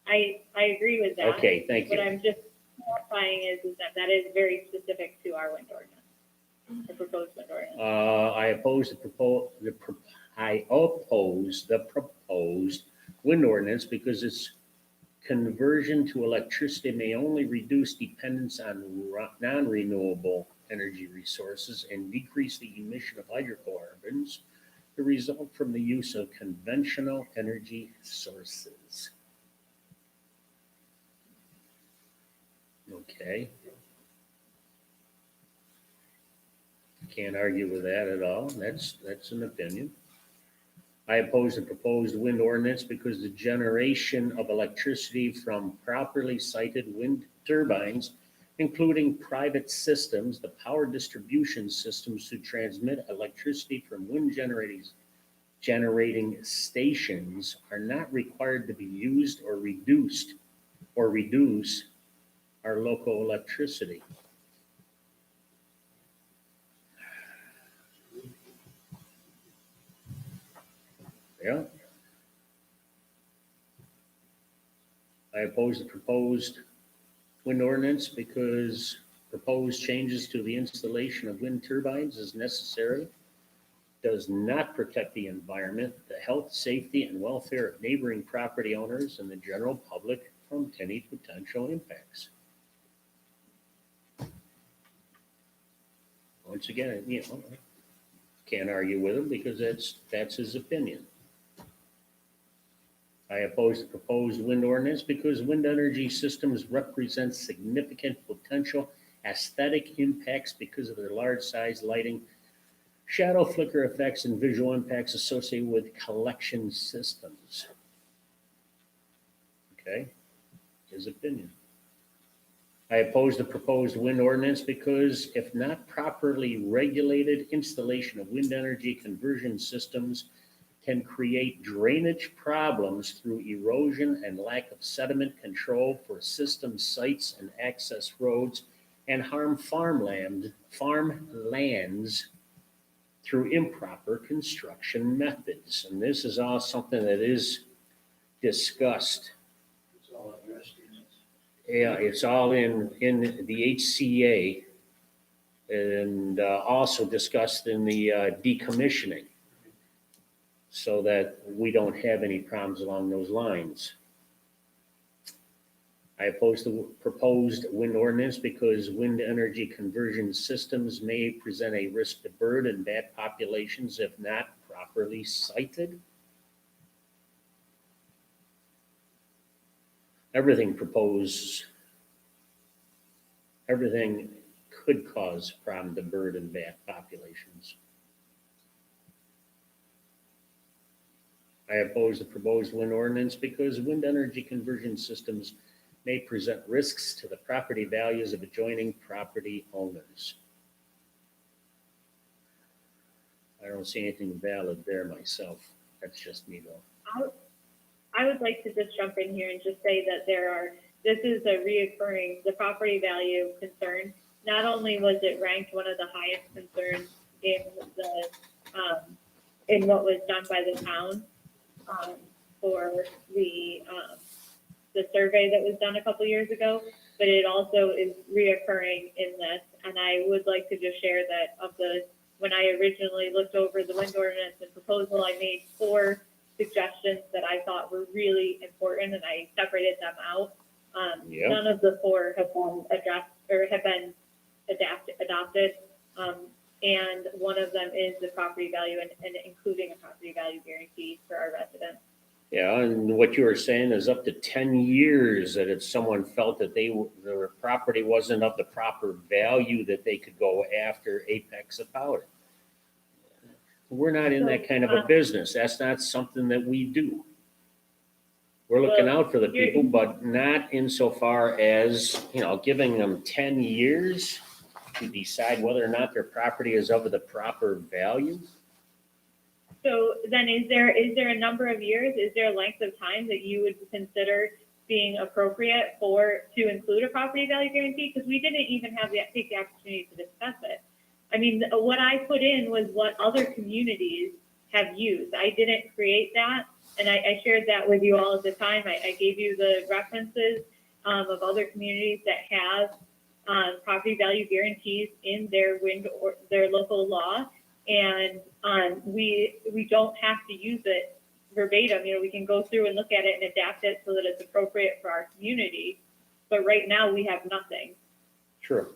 I agree with that. Okay, thank What you. I'm just clarifying is that is very specific to our wind ordinance. the proposed wind ordinance? I oppose the proposed wind ordinance because its conversion to electricity may only reduce dependence on non-renewable energy resources and decrease the emission of hydrocarbons to result from the use of conventional energy sources. Okay. Can't argue with that at all. That's an opinion. I oppose the proposed wind ordinance because the generation of electricity from properly sited wind turbines, including private systems, the power distribution systems to transmit electricity from wind generating stations, are not required to be used or reduce our local electricity. Yeah. I oppose the proposed wind ordinance because proposed changes to the installation of wind turbines is necessary, does not protect the environment, the health, safety, and welfare of neighboring property owners and the general public from any potential impacts. Once again, can't argue with him because that's his opinion. I oppose the proposed wind ordinance because wind energy systems represent significant potential aesthetic impacts because of their large size, lighting, shadow flicker effects, and visual impacts associated with collection systems. Okay, his opinion. I oppose the proposed wind ordinance because if not properly regulated, installation of wind energy conversion systems can create drainage problems through erosion and lack of sediment control for system sites and access roads, and harm farmlands through improper construction methods. And this is all something that is discussed. It's all addressed in it. Yeah, it's all in the HCA and also discussed in the decommissioning, so that we don't have any problems along those lines. I oppose the proposed wind ordinance because wind energy conversion systems may present a risk to bird and bat populations if not properly sited. Everything could cause problem to bird and bat populations. I oppose the proposed wind ordinance because wind energy conversion systems may present risks to the property values of adjoining property owners. I don't see anything valid there myself. That's just me though. I would like to just jump in here and just say that this is a reoccurring, the property value concern. Not only was it ranked one of the highest concerns in what was done by the town for the survey that was done a couple years ago, but it also is reoccurring in this. And I would like to just share that when I originally looked over the wind ordinance and proposal, I made 4 suggestions that I thought were really important, and I separated them out. None of the 4 have been addressed or have been adopted. And one of them is the property value and including a property value guarantee for our residents. Yeah, and what you were saying is up to 10 years that if someone felt that their property wasn't of the proper value, that they could go after Apex about it. We're not in that kind of a business. That's not something that we do. We're looking out for the people, but not insofar as, giving them 10 years to decide whether or not their property is of the proper value. So then is there a number of years, is there a length of time that you would consider being appropriate to include a property value guarantee? Because we didn't even take the opportunity to discuss it. I mean, what I put in was what other communities have used. I didn't create that, and I shared that with you all at the time. I gave you the references of other communities that have property value guarantees in their wind or their local law. And we don't have to use it verbatim. You know, we can go through and look at it and adapt it so that it's appropriate for our community. But right now we have nothing. Sure.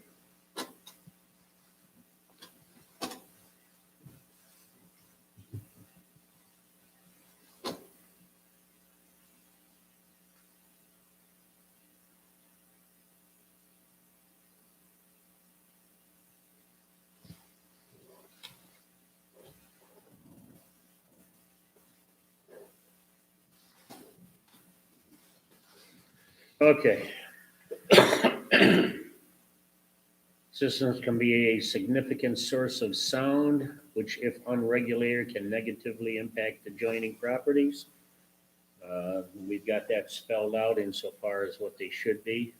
Okay. Systems can be a significant source of sound, which if unregulated can negatively impact adjoining properties. We've got that spelled out insofar as what they should be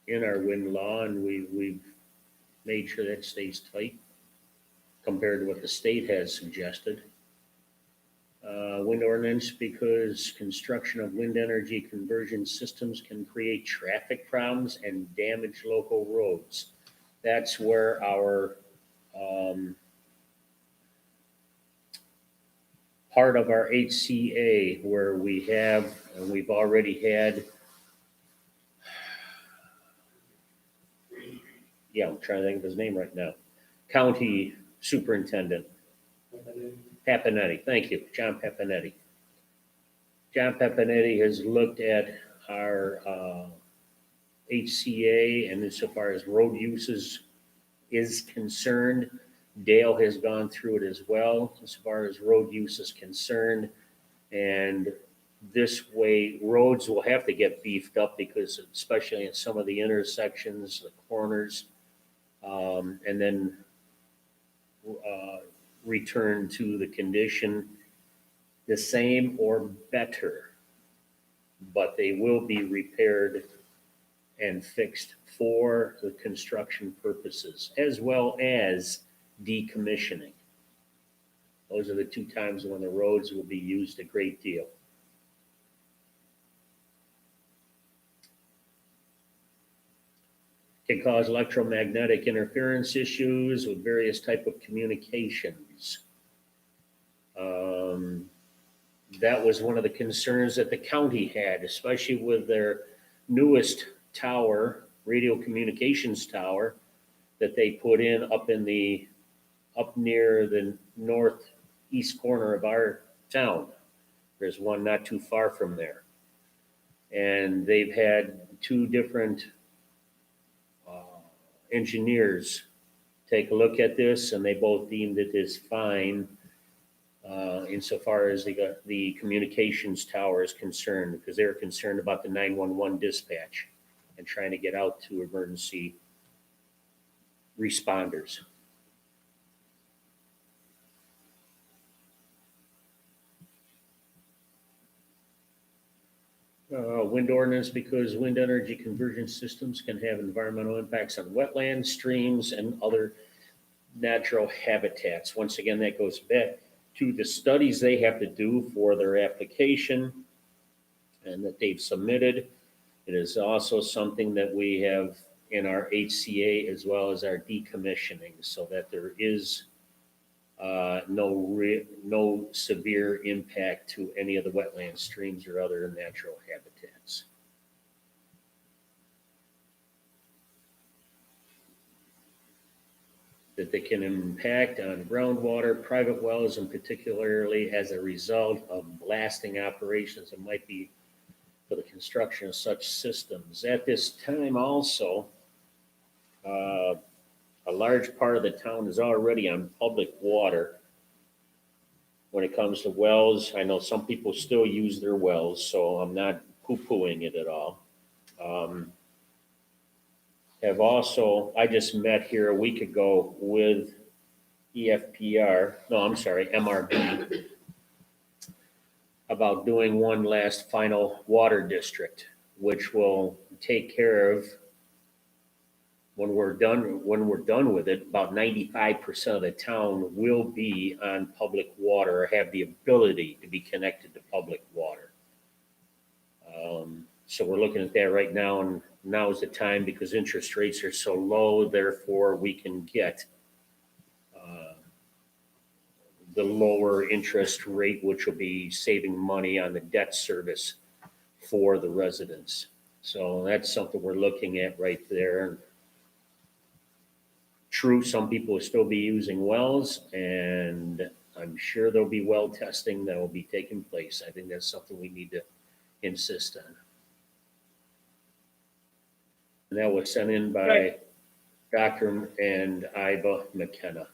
in our wind law, and we've made sure that stays tight compared to what the state has suggested. Wind ordinance, because construction of wind energy conversion systems can create traffic problems and damage local roads. That's where our part of our HCA, where we have, and we've already had, I'm trying to think of his name right now, County Superintendent. Papanetti, thank you, John Papanetti. John Papanetti has looked at our HCA, and insofar as road uses is concerned, Dale has gone through it as well, as far as road use is concerned. And this way, roads will have to get beefed up because especially in some of the intersections, the corners, and then return to the condition the same or better, but they will be repaired and fixed for the construction purposes as well as decommissioning. Those are the two times when the roads will be used a great deal. Can cause electromagnetic interference issues with various type of communications. That was one of the concerns that the county had, especially with their newest tower, radio communications tower, that they put in up near the northeast corner of our town. There's one not too far from there. And they've had two different engineers take a look at this, and they both deemed it is fine insofar as the communications tower is concerned, because they're concerned about the 911 dispatch and trying to get out to emergency responders. Wind ordinance, because wind energy conversion systems can have environmental impacts on wetlands, streams, and other natural habitats. Once again, that goes back to the studies they have to do for their application and that they've submitted. It is also something that we have in our HCA as well as our decommissioning, so that there is no severe impact to any of the wetland streams or other natural habitats. That they can impact on groundwater, private wells, and particularly as a result of blasting operations that might be for the construction of such systems. At this time also, a large part of the town is already on public water. When it comes to wells, I know some people still use their wells, so I'm not poo-pooing it at all. I just met here a week ago with MRB, about doing one last final water district, which will take care of, when we're done with it, about 95% of the town will be on public water or have the ability to be connected to public water. So we're looking at that right now, and now is the time because interest rates are so low, therefore we can get the lower interest rate, which will be saving money on the debt service for the residents. So that's something we're looking at right there. True, some people will still be using wells, and I'm sure there'll be well testing that will be taking place. I think that's something we need to insist on. And that was sent in by Right. Dr. and Iva McKenna.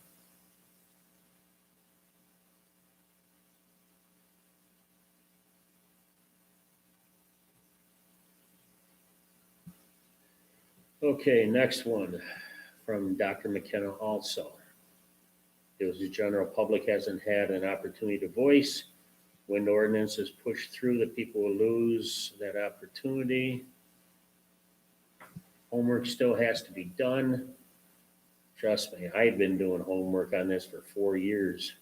Okay, next one from Dr. McKenna also. It was the general public hasn't had an opportunity to voice. When the ordinance is pushed through, the people will lose that opportunity. Homework still has to be done. Trust me, I've been doing homework on this for 4 years.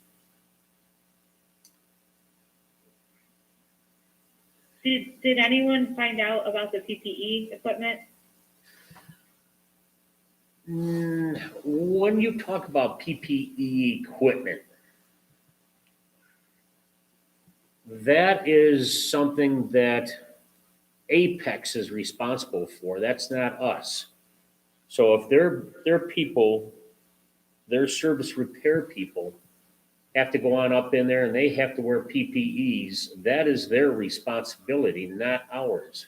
Did anyone find out about the PPE equipment? When you talk about PPE equipment, that is something that Apex is responsible for. That's not us. So if their people, their service repair people have to go on up in there and they have to wear PPEs, that is their responsibility, not ours.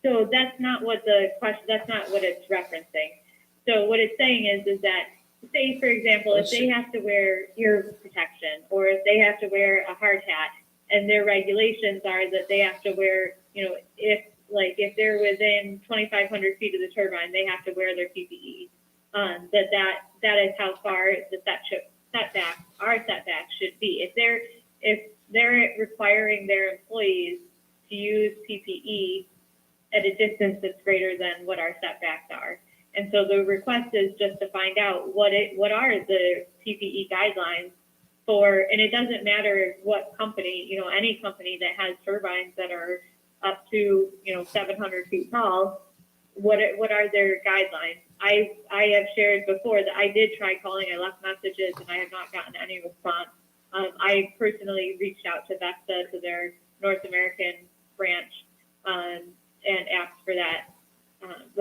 So that's not what the question, that's not what it's referencing. So what it's saying is that, say, for example, if they have to wear ear protection, or if they have to wear a hard hat, and their regulations are that they have to wear, if they're within 2,500 feet of the turbine, they have to wear their PPE. That is how far the our setbacks should be. If they're requiring their employees to use PPE at a distance that's greater than what our setbacks are. And so the request is just to find out what are the PPE guidelines for, and it doesn't matter what company, any company that has turbines that are up to, 700 feet tall, what are their guidelines? I have shared before that I did try calling, I left messages, and I have not gotten any response. I personally reached out to Vesta, to their North American branch, and asked for that.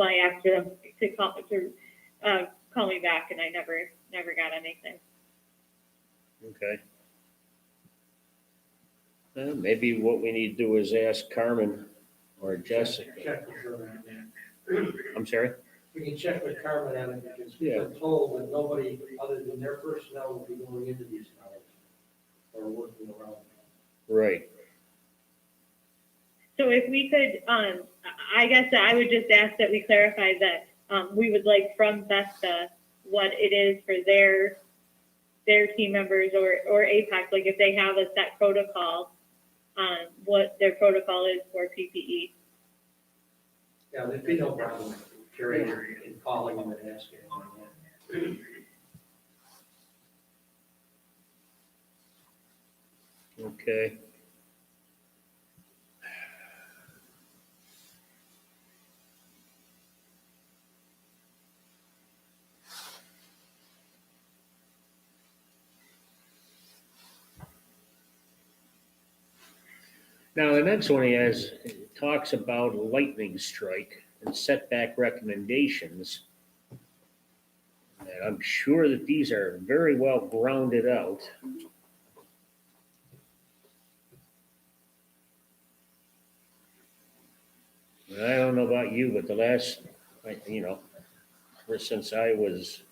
I asked them to call me back, and I never got anything. Okay. Maybe what we need to do is ask Carmen or Jessica. Check with her on that. I'm sorry? We can check with Carmen on it because Yeah. we're told that nobody other than their personnel will be going into these towers or working around them. Right. So if we could, I guess I would just ask that we clarify that we would like from Vesta what it is for their team members or APEX, like if they have a set protocol, what their protocol is for PPE. Yeah, there'd be no problem carrying and calling them and asking them. Okay. Now, the next one he has talks about lightning strike and setback recommendations. And I'm sure that these are very well grounded out. And I don't know about you, but ever since I was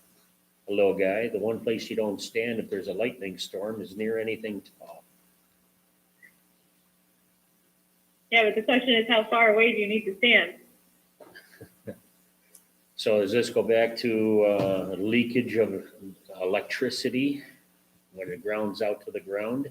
a little guy, the one place you don't stand if there's a lightning storm is near anything tall. Yeah, but the question is, how far away do you need to stand? So does this go back to leakage of electricity when it grounds out to the ground?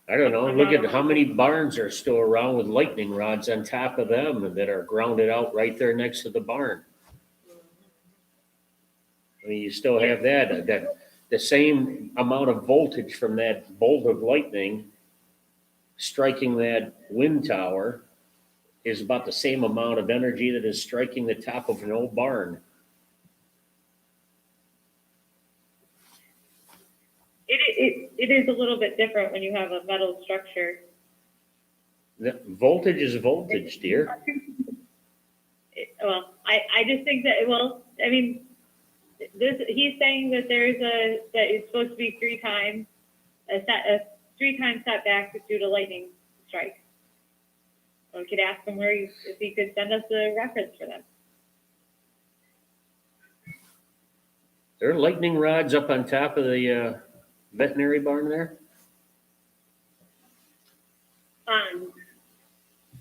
I don't know. Look at how many barns are still around with lightning rods on top of them that are grounded out right there next to the barn. I mean, you still have that the same amount of voltage from that bolt of lightning striking that wind tower is about the same amount of energy that is striking the top of an old barn. It is a little bit different when you have a metal structure. The voltage is voltage, dear. Well, I just think that, well, I mean, he's saying that that it's supposed to be 3 times, a 3 times setback due to lightning strike. We could ask him if he could send us a reference for that. There are lightning rods up on top of the veterinary barn there?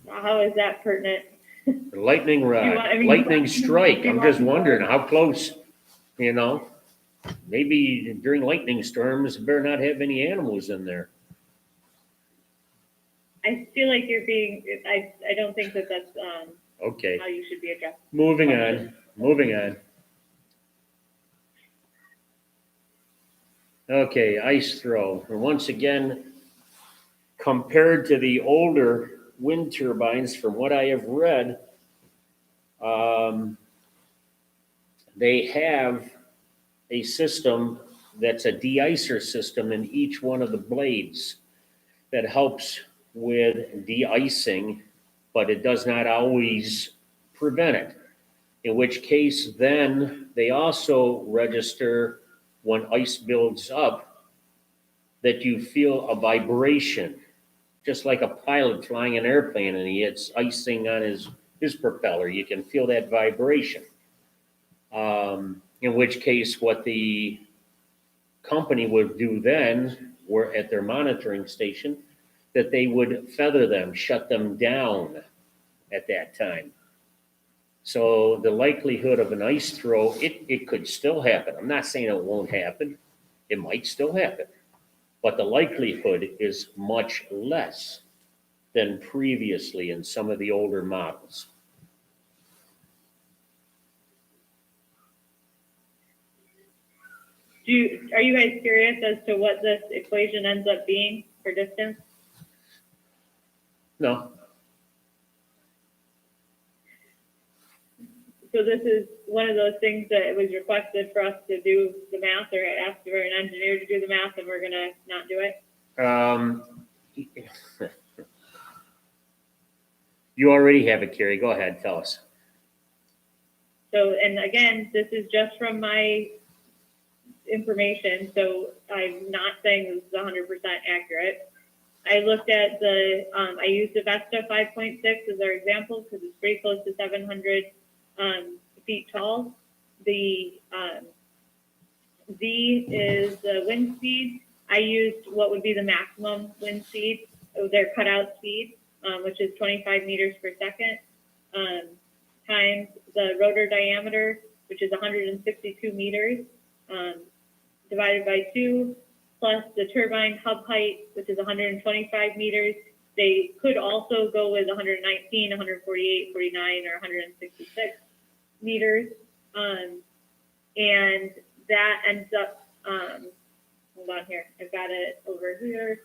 How is that pertinent? The lightning rod, I mean, lightning strike. you I'm want- just wondering how close, you know? Maybe during lightning storms, better not have any animals in there. I feel like you're being, I don't think that that's Okay, how you should be addressed. moving on. Okay, ice throw. And once again, compared to the older wind turbines, from what I have read, they have a system that's a de-icer system in each one of the blades that helps with de-icing, but it does not always prevent it. In which case, then they also register when ice builds up that you feel a vibration, just like a pilot flying an airplane and he hits icing on his propeller. You can feel that vibration. In which case, what the company would do then, were at their monitoring station, that they would feather them, shut them down at that time. So the likelihood of an ice throw, it could still happen. I'm not saying it won't happen. It might still happen. But the likelihood is much less than previously in some of the older models. Are you guys curious as to what this equation ends up being for distance? No, So this is one of those things that it was requested for us to do the math, or asked for an engineer to do the math, and we're gonna not do it? You already have it, Carrie. Go ahead, tell us. So, and again, this is just from my information, so I'm not saying this is 100% accurate. I looked at I used the Vesta 5.6 as our example because it's pretty close to 700 feet tall. The V is the wind speed. I used what would be the maximum wind speed, their cutout speed, which is 25 meters per second, times the rotor diameter, which is 162 meters, divided by 2, plus the turbine hub height, which is 125 meters. They could also go with 119, 148, 49, or 166 meters. And that ends up, hold on here, I've got it over here.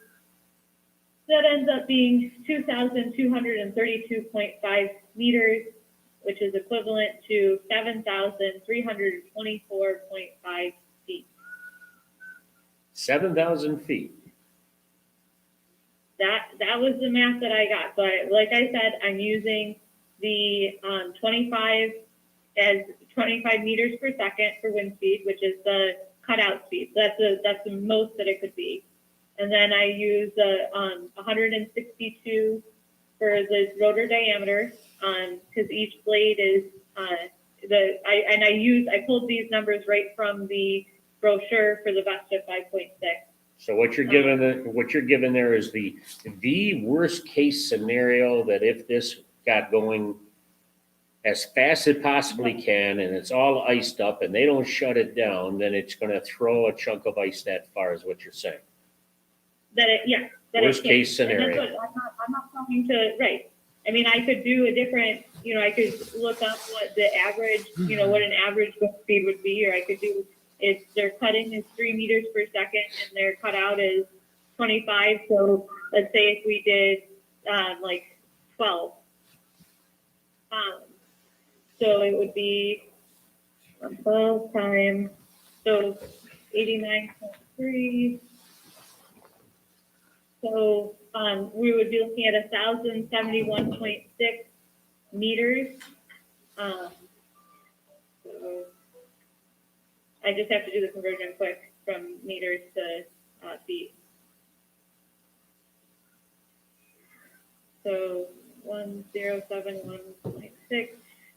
That ends up being 2,232.5 meters, which is equivalent to 7,324.5 feet. 7,000 feet. That was the math that I got. So like I said, I'm using the 25 meters per second for wind speed, which is the cutout speed. That's the most that it could be. And then I use 162 for the rotor diameter, because each blade is I pulled these numbers right from the brochure for the Vesta 5.6. So what you're given there is the worst case scenario, that if this got going as fast as it possibly can and it's all iced up and they don't shut it down, then it's going to throw a chunk of ice that far, is what you're saying. Worst case scenario. And that's what, I'm not talking to, right. I mean, I could do a different, I could look up what the average, what an average wind speed would be, or I could do their cutting is 3 meters per second and their cutout is 25. So let's say if we did, like 12. So it would be 12 times, so 89.3. So, we would be looking at 1,071.6 meters. So I just have to do the conversion quick from meters to feet. So 1071.6.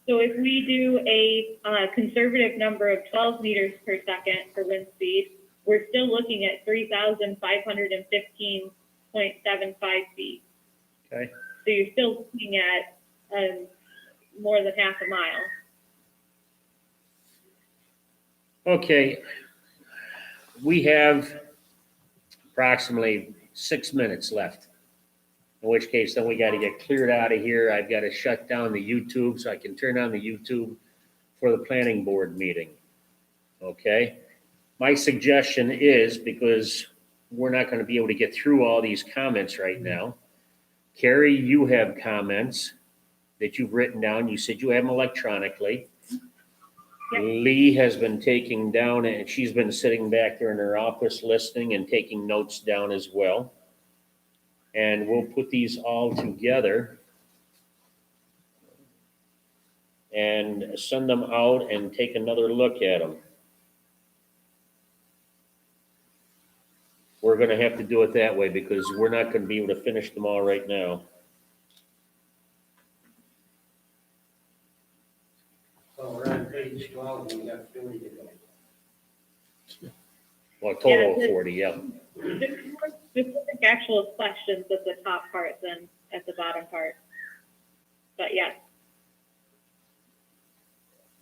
So if we do a conservative number of 12 meters per second for wind speed, we're still looking at 3,515.75 feet. Okay. So you're still looking at more than half a mile. Okay. We have approximately 6 minutes left. In which case, then we got to get cleared out of here. I've got to shut down the YouTube so I can turn on the YouTube for the planning board meeting. Okay? My suggestion is, because we're not going to be able to get through all these comments right now, Carrie, you have comments that you've written down. You said you have them electronically. Yep. Lee has been taking down, and she's been sitting back there in her office listening and taking notes down as well. And we'll put these all together and send them out and take another look at them. We're gonna have to do it that way because we're not gonna be able to finish them all right now. So we're on page 12, and we got 40 to go. Well, a total of Yeah, 40, yeah. There's more specific actual questions at the top part than at the bottom part. But yeah.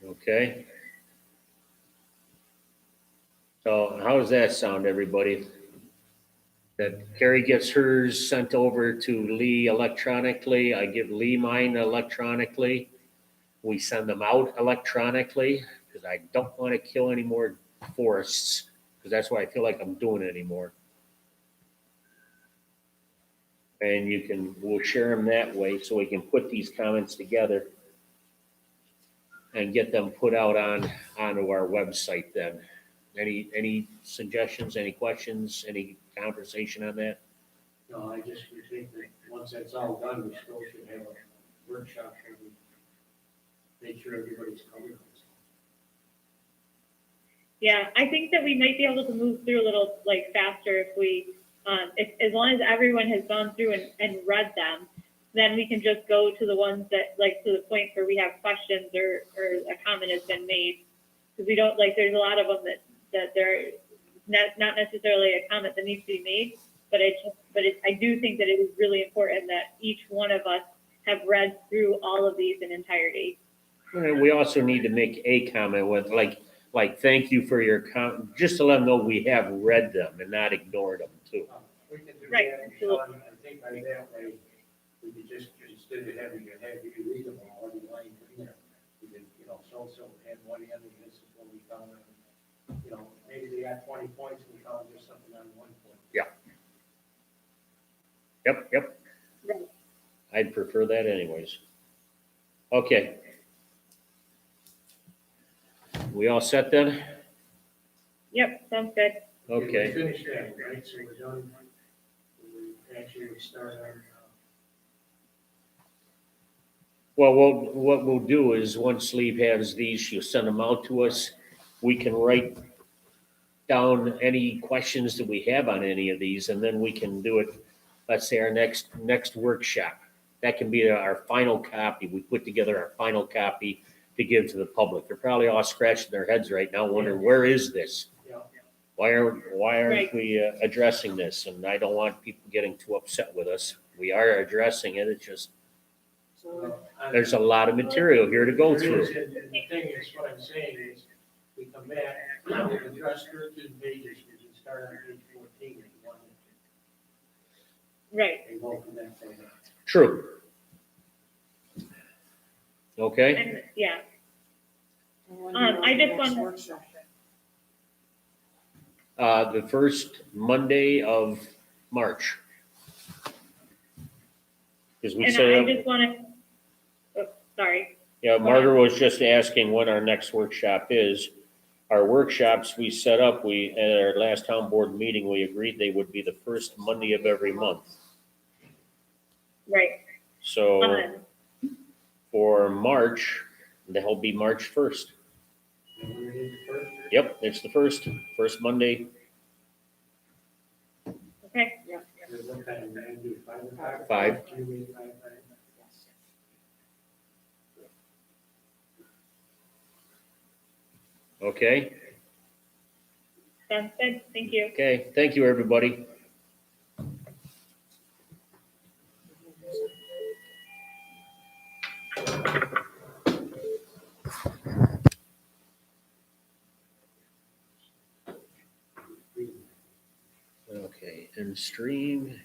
Okay. So how does that sound, everybody? That Carrie gets hers sent over to Lee electronically. I give Lee mine electronically. We send them out electronically because I don't want to kill any more forests because that's why I feel like I'm doing it anymore. And we'll share them that way so we can put these comments together and get them put out onto our website then. Any suggestions, any questions, any conversation on that? No, I just would think that once that's all done, we still should have a workshop where we make sure everybody's covered. Yeah, I think that we might be able to move through a little like faster if we, as long as everyone has gone through and read them, then we can just go to the ones that like to the point where we have questions or a comment has been made. Because we don't like, there's a lot of them that they're not necessarily a comment that needs to be made, but I do think that it is really important that each one of us have read through all of these in entirety. And we also need to make a comment with like thank you for your comment, just to let them know we have read them and not ignored them too. We can do Right, that, absolutely. Sean. I think by that way, we could just, instead of having you read them all, every line in there, we could, so-and-so had one in, and this is what we found. Maybe they got 20 points, and we found just something on 1 point. Yep. Right. I'd prefer that anyways. Okay. We all set then? Yep, sounds good. Okay. We finished that, right? So we're done. We actually would start on, Well, what we'll do is once Lee has these, she'll send them out to us. We can write down any questions that we have on any of these, and then we can do it, let's say our next workshop. That can be our final copy. We put together our final copy to give to the public. They're probably all scratching their heads right now, wondering, where is this? Yeah. Why aren't Right. we addressing this? And I don't want people getting too upset with us. We are addressing it. It's just, So there's a lot of material here to go There through. is, and the thing is, what I'm saying is, we come back, we address 13 pages, we can start on page 14 if you want Right. and go from that point on. True. Okay, And yeah, when I you're on the just next wanna- workshop, The first Monday of March. Because we And I said, just want to, sorry. yeah, Margaret was just asking when our next workshop is. Our workshops we set up, at our last town board meeting, we agreed they would be the first Monday of every month. Right. So for March, that'll be March 1st. And we're in the first. Yep, it's the first Monday, Okay. What time, 9 to 5 o'clock? 5. You mean 5, 5? Yes. Okay? Sounds good. Thank you. Okay, thank you, everybody. Okay, and stream.